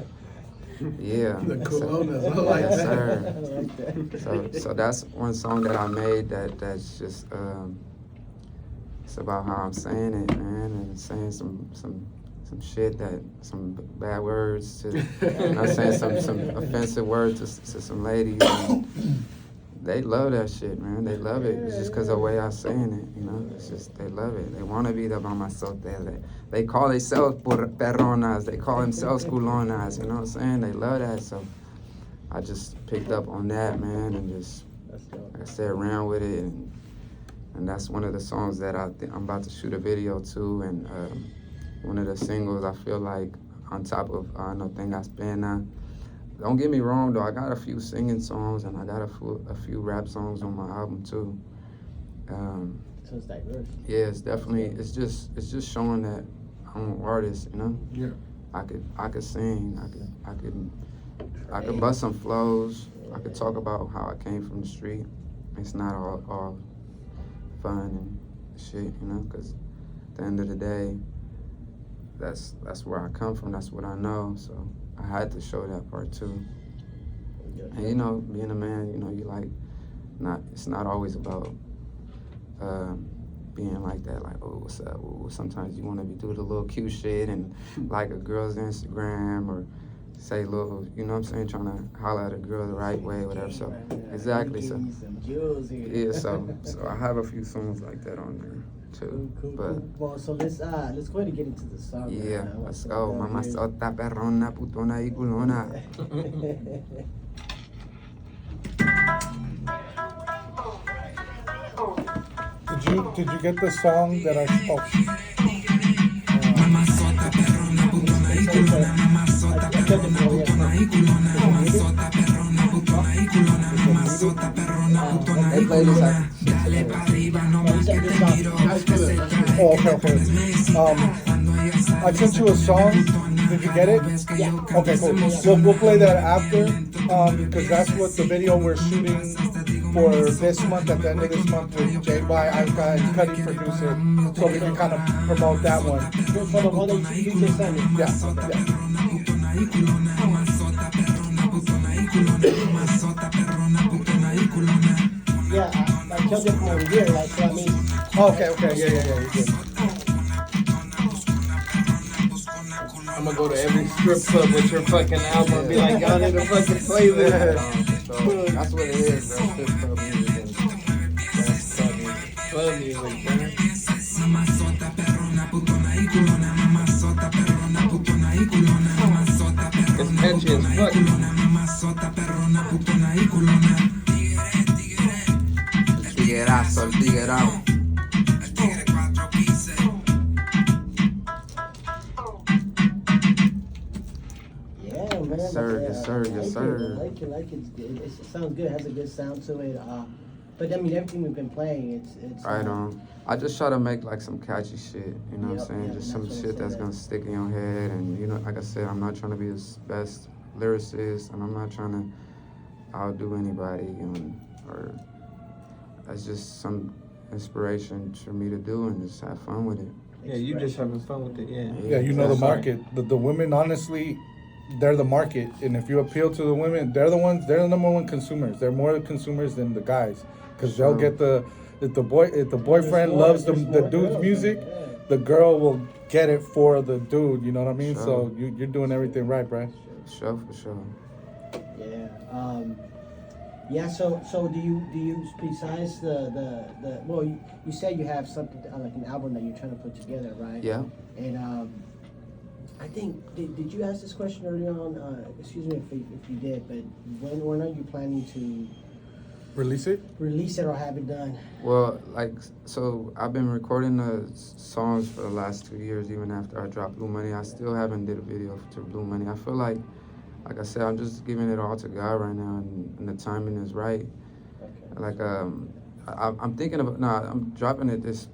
Speaker 1: yeah.
Speaker 3: The culonas, I
Speaker 1: So,
Speaker 3: like
Speaker 1: yes,
Speaker 3: that.
Speaker 1: sir.
Speaker 4: I like that.
Speaker 1: So that's one song that I made that's just it's about how I'm saying it, man, and saying some shit, some bad words to, you know, saying some offensive words to some ladies. And they love that shit, man. They love it. It's just because of the way I'm saying it, you know. It's just, they love it. They want to be the mamazote. They call themselves perronas. They call themselves culonas, you know what I'm saying? They love that. So I just picked up on that, man, and just,
Speaker 4: That's dope.
Speaker 1: like I said, ran with it. And that's one of the songs that I'm about to shoot a video to. And one of the singles, I feel like, on top of No Tengas Pena. Don't get me wrong though, I got a few singing songs and I got a few rap songs on my album too.
Speaker 4: So it's diverse.
Speaker 1: Yeah, it's definitely, it's just showing that I'm an artist, you know?
Speaker 3: Yeah.
Speaker 1: I could sing, I could bust some flows, I could talk about how I came from the street. It's not all fun and shit, you know, because at the end of the day, that's where I come from, that's what I know, so I had to show that part too. And you know, being a man, you know, it's not always about being like that, like, oh, what's up? Ooh, sometimes you want to do the little cute shit and like a girl's Instagram or say little, you know what I'm saying, trying to holler at a girl the right way, whatever. So exactly. So
Speaker 4: Some jewels here.
Speaker 1: yeah, so I have a few songs like that on there too.
Speaker 4: Cool,
Speaker 1: But
Speaker 4: cool. Well, so let's go ahead and get into the song.
Speaker 1: yeah,
Speaker 4: man.
Speaker 1: let's
Speaker 4: So,
Speaker 1: go. Mama
Speaker 4: here's-
Speaker 1: sota, perrona, putona y culona.
Speaker 2: Did you get the song that I spoke?
Speaker 6: Mamá sota, perrona, putona y culona. Mamá sota, perrona, putona y culona. Mamá sota, perrona, putona y culona. Mamá sota, perrona, putona y culona. Dale pa' arriba, no más que te miro.
Speaker 2: Oh, okay. I sent you a song. Did you get it?
Speaker 4: Yeah.
Speaker 2: Okay, cool. We'll play that after, because that's what the video we're shooting for this month, at the end of this month, with J-Y, Ika, and Cuddy producer, so we can kind of promote that one.
Speaker 4: For the one that you just sent me. Yeah, I killed it from over here, like, so I mean,
Speaker 2: Okay, yeah, you're good.
Speaker 5: I'm gonna go to every strip club with your fucking album and be like, y'all need to fucking play this.
Speaker 1: So that's what it is, bro. Strip club music and that's club music.
Speaker 5: Club music, man.
Speaker 6: Mamá sota, perrona, putona y culona. Mamá sota, perrona, putona y culona. Mamá sota,
Speaker 5: It's
Speaker 6: perrona,
Speaker 5: catchy as
Speaker 6: putona y
Speaker 5: fuck.
Speaker 6: culona. Mamá sota, perrona, putona y culona.
Speaker 1: El tiguerazo, el tiguerao.
Speaker 6: El tigre 415.
Speaker 4: yeah, man.
Speaker 1: Yes, sir,
Speaker 4: yeah,
Speaker 1: yes, sir,
Speaker 4: I
Speaker 1: yes,
Speaker 4: like it,
Speaker 1: sir.
Speaker 4: I like it. It sounds good. It has a good sound to it. But I mean, everything we've been playing, it's.
Speaker 1: Right on. I just try to make like some catchy shit, you know what I'm
Speaker 4: Yep,
Speaker 1: saying?
Speaker 4: yeah,
Speaker 1: Just
Speaker 4: that's
Speaker 1: some
Speaker 4: what I
Speaker 1: shit that's
Speaker 4: said.
Speaker 1: gonna stick in your head. And, you know, like I said, I'm not trying to be the best lyricist, and I'm not trying to outdo anybody, or that's just some inspiration for me to do and just have fun with it.
Speaker 5: Yeah, you just having fun with it, yeah.
Speaker 2: Yeah, you know the
Speaker 1: That's right.
Speaker 2: market. The women, honestly, they're the market, and if you appeal to the women, they're the number one consumers. They're more consumers than the guys, because they'll
Speaker 1: Sure.
Speaker 2: get if the boyfriend loves the dude's music,
Speaker 4: Yeah.
Speaker 2: the girl will get it for the dude. You know what I mean?
Speaker 1: Sure.
Speaker 2: So you're doing everything right, Brad.
Speaker 1: For sure.
Speaker 4: Yeah. Yeah. So do you besides the well, you said you have something like an album that you're trying to put together, right?
Speaker 1: Yeah.
Speaker 4: And I think did you ask this question early on? Excuse me if you did, but when are you planning to
Speaker 2: Release it.
Speaker 4: release it or have it done?
Speaker 1: Well, so I've been recording the songs for the last 2 years, even after I dropped Blue Money. I still haven't did a video to Blue Money. I feel like I said, I'm just giving it all to God right now, and the timing is right.
Speaker 4: Okay.
Speaker 1: Like, I'm thinking about, I'm dropping it this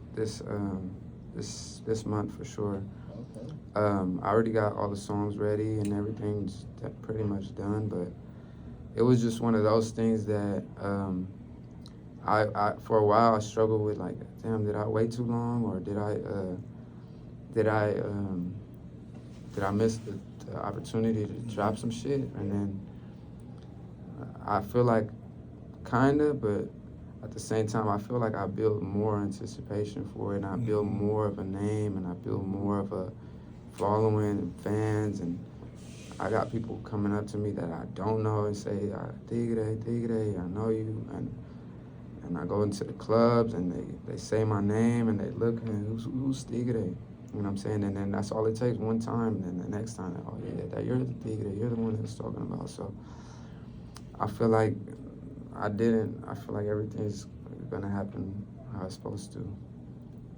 Speaker 1: month for sure.
Speaker 4: Okay.
Speaker 1: I already got all the songs ready and everything's pretty much done, but it was just one of those things that I for a while I struggled with, like, damn, did I wait too long, or did I miss the opportunity to drop some shit? And then I feel like kinda, but at the same time I feel like I built more anticipation for it, and I built more of a name, and I built more of a following and fans, and I got people coming up to me that I don't know and say, Tigre, I know you, and I go into the clubs and they say my name and they look and who's Tigre? You know what I'm saying? And then that's all it takes, one time, and then the next time, oh yeah, that you're the Tigre, you're the one that's talking about. So I feel like everything's gonna happen how it's supposed to.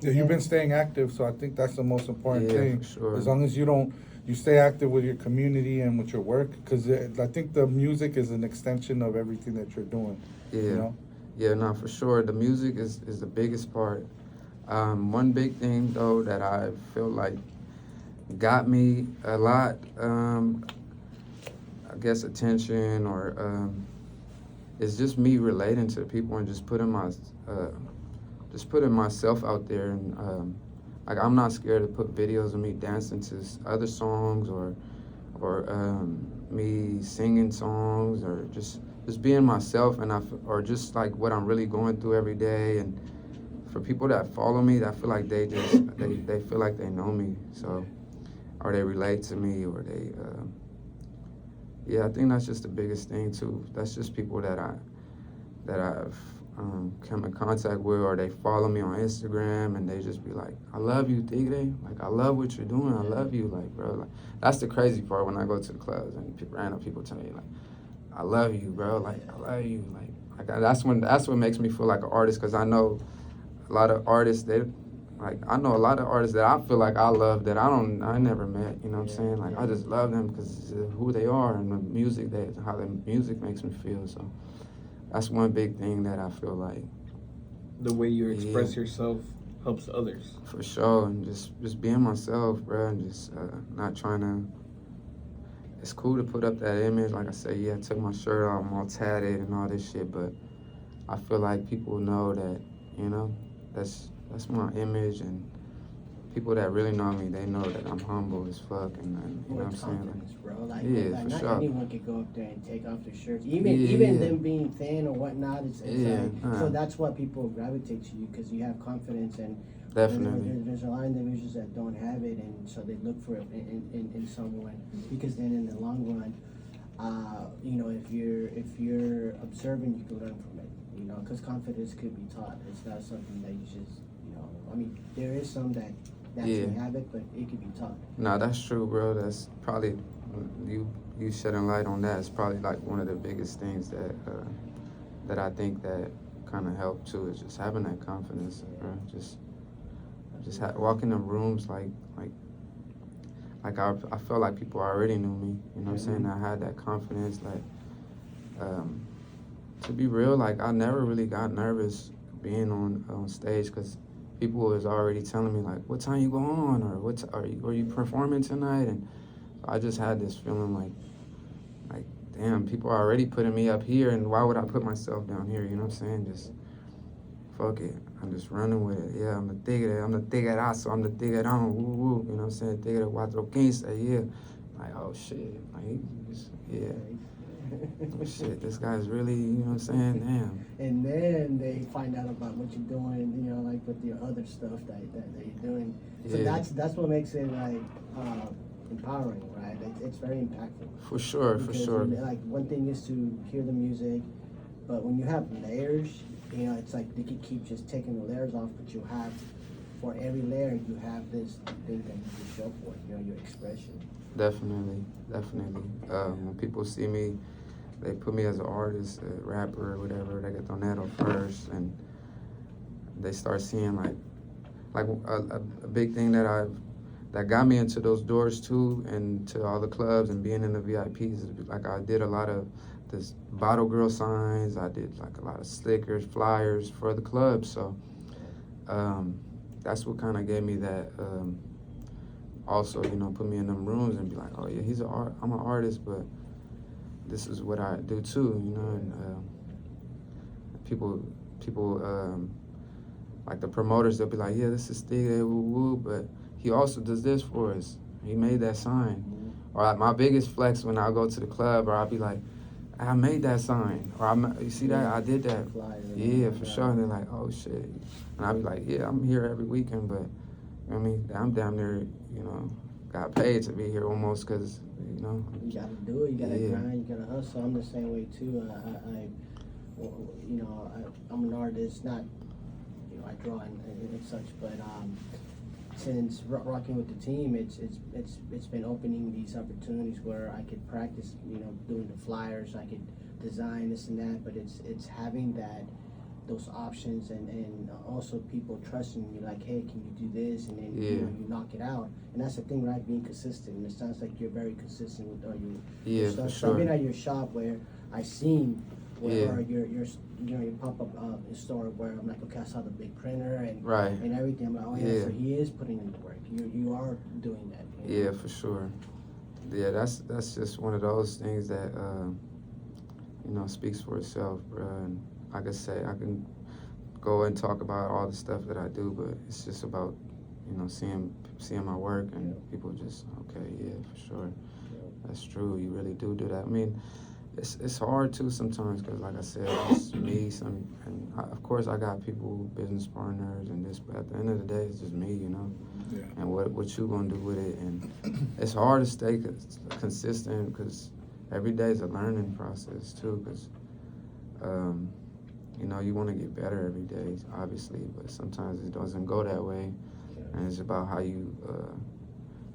Speaker 2: Yeah, you've been staying active, so I think that's the most important
Speaker 1: Yeah,
Speaker 2: thing.
Speaker 1: for sure.
Speaker 2: As long as you stay active with your community and with your work, because I think the music is an extension of everything that you're doing.
Speaker 1: Yeah.
Speaker 2: You know?
Speaker 1: Yeah, no, for sure. The music is the biggest part. One big thing, though, that I feel like got me a lot, I guess, attention, or is just me relating to people and just putting myself out there. And like, I'm not scared to put videos of me dancing to other songs, or me singing songs, or just being myself, and or just like what I'm really going through every day. And for people that follow me, I feel like they feel like they know me, so, or they relate to me, or Yeah, I think that's just the biggest thing too. That's just people that I've come in contact with, or they follow me on Instagram, and they just be like, "I love you, Tigre. Like, I love what you're doing. I love you, like, bro." Like, that's the crazy part when I go to the clubs and random people tell me like, "I love you, bro. Like, I love you." That's what makes me feel like an artist, because I know a lot of artists I know a lot of artists that I feel like I love that I never met. You know what I'm saying? Like, I just love them because of who they are and the music how the music makes me feel. So that's one big thing that I feel like
Speaker 5: The way you express yourself helps others.
Speaker 1: for sure, and just being myself, bro, and just not trying to. It's cool to put up that image, like I said. Yeah, I took my shirt off, I'm all tatted and all this shit, but I feel like people know that, you know, that's my image, and people that really know me, they know that I'm humble as fuck, and you know what I'm saying?
Speaker 4: Confidence, bro. Like,
Speaker 1: Yeah,
Speaker 4: like
Speaker 1: for
Speaker 4: not
Speaker 1: sure.
Speaker 4: anyone could go up there and take off their shirts, even them being thin or whatnot. It's so that's why people gravitate to you, because you have confidence, and
Speaker 1: Definitely.
Speaker 4: there's a lot of individuals that don't have it, and so they look for it in someone, because then in the long run, you know, if you're observant, you can learn from it. You know, because confidence could be taught. It's not something that you just, you know. I mean, there is some that naturally have it, but it could be taught.
Speaker 1: No, that's true, bro. That's probably you shedding light on that is probably like one of the biggest things that I think that kind of help too, is just having that confidence, bro. Just walking in rooms like I felt like people already knew me. You know what I'm saying? I had that confidence, like to be real, like I never really got nervous being on stage, because people was already telling me like, "What time you go on?" or "Are you performing tonight?" And I just had this feeling like damn, people are already putting me up here, and why would I put myself down here? You know what I'm saying? Just fuck it. I'm just running with it. Yeah, I'm the tiguerazo, I'm the tiguerón, woo woo. You know what I'm saying? Tigre 415, yeah. Like, oh shit. Like, yeah. Oh shit, this guy's really, you know what I'm saying? Damn.
Speaker 4: And then they find out about what you're doing, you know, like with your other stuff that you're doing. So that's what makes it like empowering, right? It's very impactful.
Speaker 1: For sure.
Speaker 4: Like, one thing is to hear the music, but when you have layers, you know, it's like they could keep just taking the layers off, but you have, for every layer, you have this thing that you can show for it, you know, your expression.
Speaker 1: Definitely. When people see me, they put me as an artist, a rapper, or whatever. They get Donero first, and they start seeing like a big thing that got me into those doors too, and to all the clubs and being in the VIPs. Like, I did a lot of this bottle girl signs. I did like a lot of stickers, flyers for the clubs. So that's what kind of gave me that. Also, you know, put me in them rooms and be like, oh yeah, I'm an artist, but this is what I do too, you know. And people like the promoters, they'll be like, yeah, this is Tigre, woo woo, but he also does this for us. He made that sign. Or like, my biggest flex when I go to the club, or I'll be like, I made that sign, or you see that, I did that. Yeah, for sure. And they're like, oh shit. And I'll be like, yeah, I'm here every weekend, but you know what I mean, I'm down there, you know, got paid to be here almost, because, you know.
Speaker 4: You gotta do it, you gotta grind, you gotta hustle. I'm the same way too. I'm an artist, not, you know, I draw and such, but since rocking with the team, it's been opening these opportunities where I could practice, you know, doing the flyers, I could design this and that, but it's having those options, and also people trusting you, like, hey, can you do this, and then you know, you knock it out. And that's the thing, right? Being consistent. And it sounds like you're very consistent with all your stuff.
Speaker 1: For
Speaker 4: So I've
Speaker 1: sure.
Speaker 4: been at your shop where I seen or your you know, your pop-up store where I'm like, okay, I saw the big printer and everything. I'm like, oh yeah, so he is putting in the work. You are doing that. You know?
Speaker 1: Yeah, for sure. Yeah, that's just one of those things that you know, speaks for itself, bro. And like I say, I can go and talk about all the stuff that I do, but it's just about, you know, seeing my work, and people just, okay, yeah, for sure, that's true. You really do that. I mean, it's hard too sometimes, because like I said, it's me. Of course, I got people, business partners, and this, but at the end of the day, it's just me, you know.
Speaker 2: Yeah.
Speaker 1: And what you gonna do with it, and it's hard to stay consistent, because every day is a learning process too, because you know, you want to get better every day, obviously, but sometimes it doesn't go that way, and it's about how you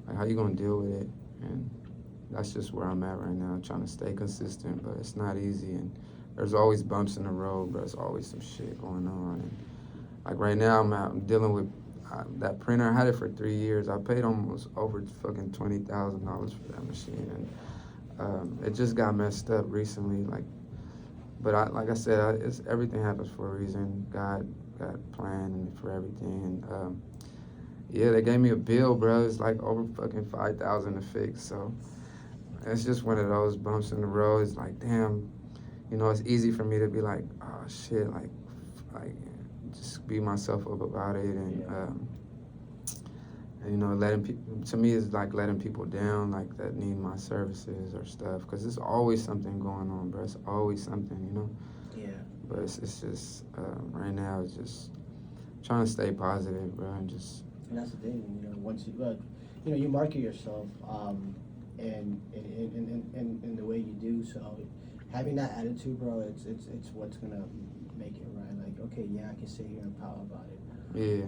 Speaker 1: like how you gonna deal with it, and that's just where I'm at right now, trying to stay consistent, but it's not easy, and there's always bumps in the road, but there's always some shit going on, and like right now I'm dealing with that printer. I had it for 3 years. I paid almost over fucking $20,000 for that machine, and it just got messed up recently, but like I said, everything happens for a reason. God got a plan for everything, and yeah, they gave me a bill, bro. It's like over fucking $5,000 to fix. So it's just one of those bumps in the road. It's like, damn, you know, it's easy for me to be like, oh shit, like just beat myself up about it, and you know, letting people. To me, it's like letting people down, like that need my services or stuff, because there's always something going on, bro. It's always something, you know.
Speaker 4: Yeah.
Speaker 1: But it's just right now, it's just trying to stay positive, bro, and just.
Speaker 4: And that's the thing, you know. Once you, you know, you market yourself, and in the way you do. So having that attitude, bro, it's what's gonna make it right. Like, okay, yeah, I can sit here and pout about it.
Speaker 1: Yeah.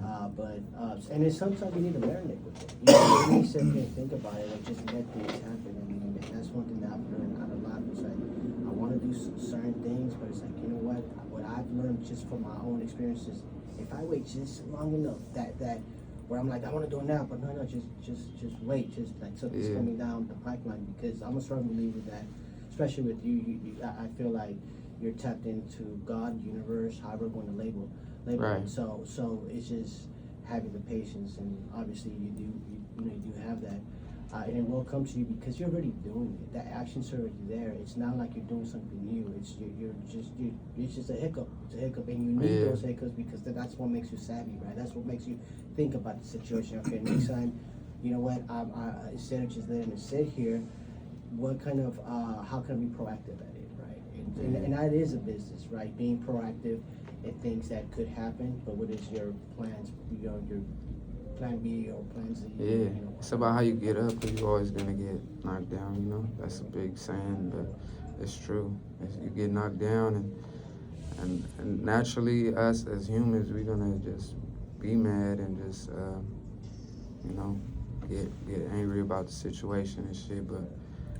Speaker 4: And then sometimes you need to marinate with it. You know, you need to sit here and think about it and just let things happen. I mean, and that's one thing that I've learned out of life. It's like, I want to do certain things, but it's like, you know what? What I've learned just from my own experiences, if I wait just long enough, that where I'm like, I want to do it now, but no, just wait, just like something's coming down the pipeline, because I'm a strong believer that, especially with you, I feel like you're tapped into God, universe, however we're going to label
Speaker 1: Right.
Speaker 4: it. So it's just having the patience, and obviously you do have that, and it will come to you because you're already doing it. That action's already there. It's not like you're doing something new. It's just a hiccup. It's a hiccup, and you need those hiccups because that's what makes you savvy, right? That's what makes you think about the situation. Okay, next time, you know what? I instead of just letting it sit here, what kind of how can I be proactive at it, right? And that is a business, right? Being proactive and things that could happen, but what is your plans, your plan B or plan Z?
Speaker 1: Yeah,
Speaker 4: You know?
Speaker 1: it's about how you get up, because you're always gonna get knocked down, you know? That's a big saying, but it's true. You get knocked down, and naturally, us as humans, we're gonna just be mad and just, you know, get angry about the situation and shit, but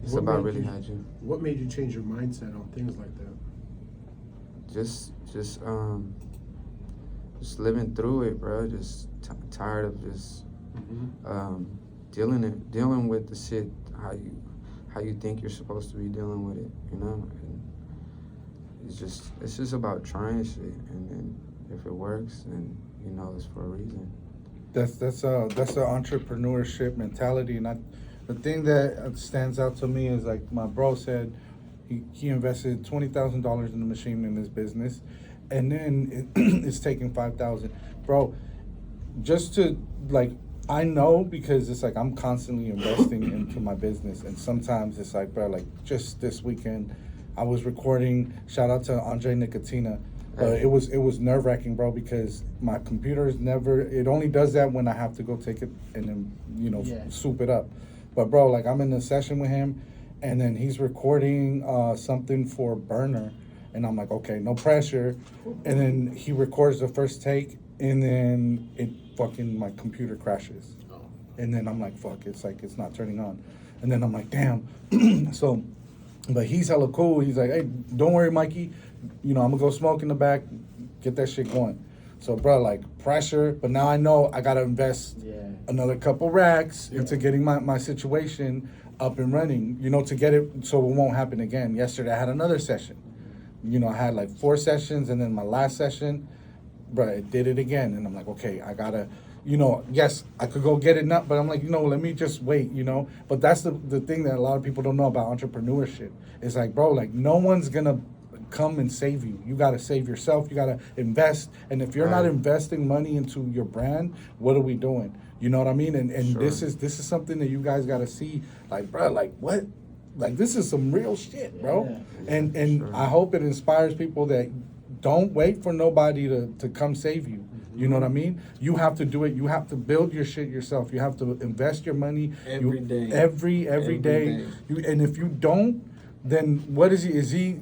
Speaker 1: it's about really how you...
Speaker 3: What made you change your mindset on things like that?
Speaker 1: Just living through it, bro. Just tired of just dealing with the shit how you think you're supposed to be dealing with it, you know. And it's just about trying shit, and then if it works, then you know it's for a reason.
Speaker 2: That's the entrepreneurship mentality, and the thing that stands out to me is, like my bro said, he invested $20,000 in the machine in his business, and then it's taking $5,000, bro. Just to like, I know, because it's like I'm constantly investing into my business, and sometimes it's like, bro, like just this weekend, I was recording. Shout out to Andre Nicotina. It was nerve wracking, bro, because my computer is never. It only does that when I have to go take it and then soup it up. But bro, like I'm in a session with him, and then he's recording something for Burner, and I'm like, okay, no pressure. And then he records the first take, and then my computer crashes. And then I'm like, fuck, it's not turning on. And then I'm like, damn. So, but he's hella cool. He's like, hey, don't worry, Mikey. You know, I'm gonna go smoke in the back, get that shit going. So, bro, like pressure, but now I know I gotta invest another couple racks into getting my situation up and running, you know, to get it so it won't happen again. Yesterday I had another session. You know, I had like 4 sessions, and then my last session, bro, it did it again. And I'm like, okay, I gotta, you know, yes, I could go get it now, but I'm like, you know, let me just wait, you know. But that's the thing that a lot of people don't know about entrepreneurship. It's like, bro, like no one's gonna come and save you. You gotta save yourself. You gotta invest. And if you're not investing money into your brand, what are we doing? You know what I mean? And
Speaker 1: Sure.
Speaker 2: this is something that you guys gotta see. Like, bro, like what? Like this is some real shit, bro. And
Speaker 1: Sure.
Speaker 2: I hope it inspires people that don't wait for nobody to come save you. You know what I mean? You have to do it. You have to build your shit yourself. You have to invest your money
Speaker 5: Every day.
Speaker 2: Every day.
Speaker 5: day.
Speaker 2: And if you don't, then what is he? Is he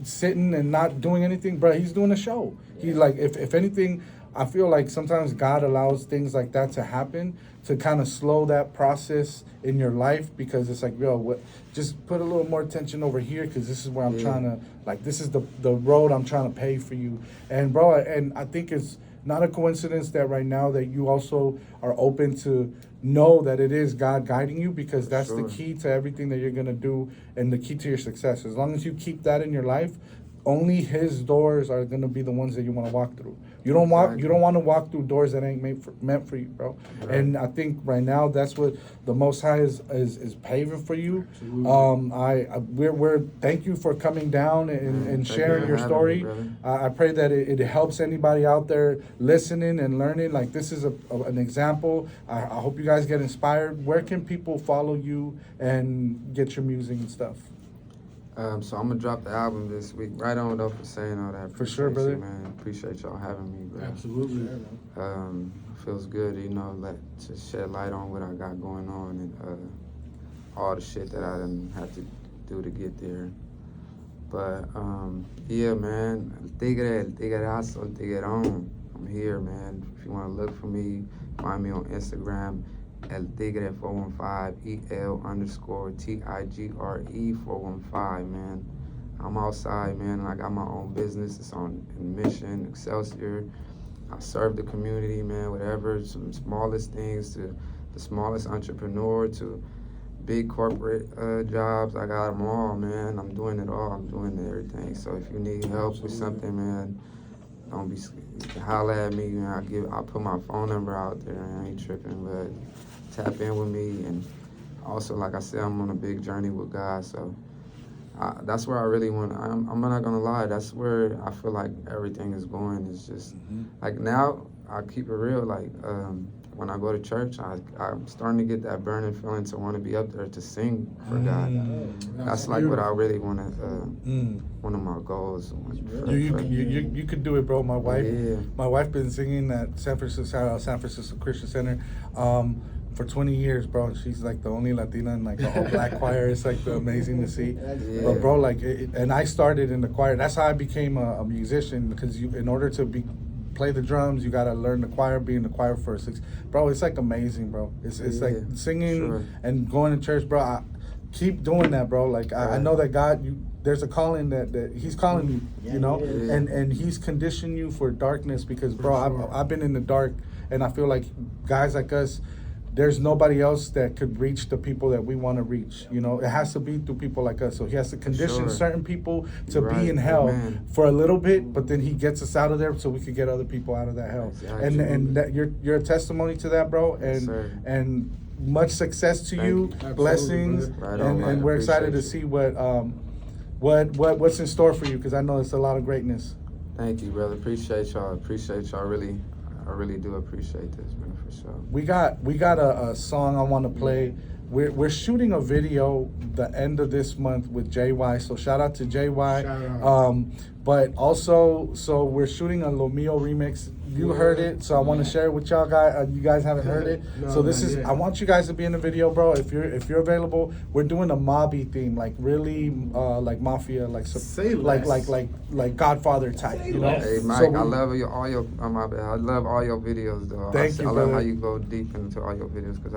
Speaker 2: sitting and not doing anything? Bro, he's doing a show. He like, if anything, I feel like sometimes God allows things like that to happen to kind of slow that process in your life, because it's like, yo, what? Just put a little more attention over here, because this is where I'm trying to, like, this is the road I'm trying to pay for you. And bro, and I think it's not a coincidence that right now that you also are open to know that it is God guiding you, because that's the key to everything that you're gonna do and the key to your success. As long as you keep that in your life, only His doors are gonna be the ones that you want to walk through. You don't want to walk through doors that ain't meant for you, bro. Right. And I think right now that's what the Most High is paving for you. We're thank you for coming down and sharing your story. I pray that it helps anybody out there listening and learning. Like, this is an example. I hope you guys get inspired. Where can people follow you and get your music and stuff?
Speaker 1: So I'm gonna drop the album this week. Right on, though, for saying all that.
Speaker 2: For sure, brother.
Speaker 1: Man, appreciate y'all having me, bro.
Speaker 3: Absolutely.
Speaker 1: Feels good, you know, to shed light on what I got going on and all the shit that I didn't have to do to get there. But yeah, man, el tigreazo, el tiguerón. I'm here, man. If you want to look for me, find me on Instagram. El Tigre 415, EL_TIGRE 415, man. I'm outside, man, and I got my own business. It's on Mission, Excelsior. I serve the community, man, whatever, from the smallest things to the smallest entrepreneur to big corporate jobs. I got them all, man. I'm doing it all. I'm doing everything. So if you need help with something, man, don't be scared. You can holler at me, man. I'll put my phone number out there. I ain't tripping, but tap in with me. And also, like I said, I'm on a big journey with God, so that's where I really want. I'm not gonna lie, that's where I feel like everything is going. It's just like, now I keep it real. Like when I go to church, I'm starting to get that burning feeling to want to be up there to sing for God. That's like what I really want to. One of my goals.
Speaker 2: You could do it, bro. My wife been singing at San Francisco Christian Center for 20 years, bro. She's like the only Latina in like the whole black choir. It's like amazing to see. But bro, like, and I started in the choir. That's how I became a musician, because in order to play the drums, you gotta learn the choir, be in the choir for 6. Bro, it's like amazing, bro. It's like singing and going to church, bro. I keep doing that, bro. Like I know that God, there's a calling that He's calling you, you know, and He's conditioned you for darkness, because, bro, I've been in the dark, and I feel like guys like us, there's nobody else that could reach the people that we want to reach. You know, it has to be through people like us. So He has to condition certain people to be in hell for a little bit, but then He gets us out of there so we could get other people out of that hell. And that you're a testimony to that, bro. And much success to you. Blessings, and we're excited to see what's in store for you, because I know it's a lot of greatness.
Speaker 1: Thank you, brother. Appreciate y'all. I really do appreciate this, man, for sure.
Speaker 2: We got a song I want to play. We're shooting a video the end of this month with JY, so shout out to JY. But also, so we're shooting a Lo Mio remix. You heard it, so I want to share it with y'all guys. You guys haven't heard it, so this is. I want you guys to be in the video, bro. If you're available, we're doing a mobby theme, like really, like mafia, like Godfather type. You know.
Speaker 1: Hey Mike, I love all your. I love all your videos, though.
Speaker 2: Thank you,
Speaker 1: I
Speaker 2: brother.
Speaker 1: love how you go deep into all your videos, because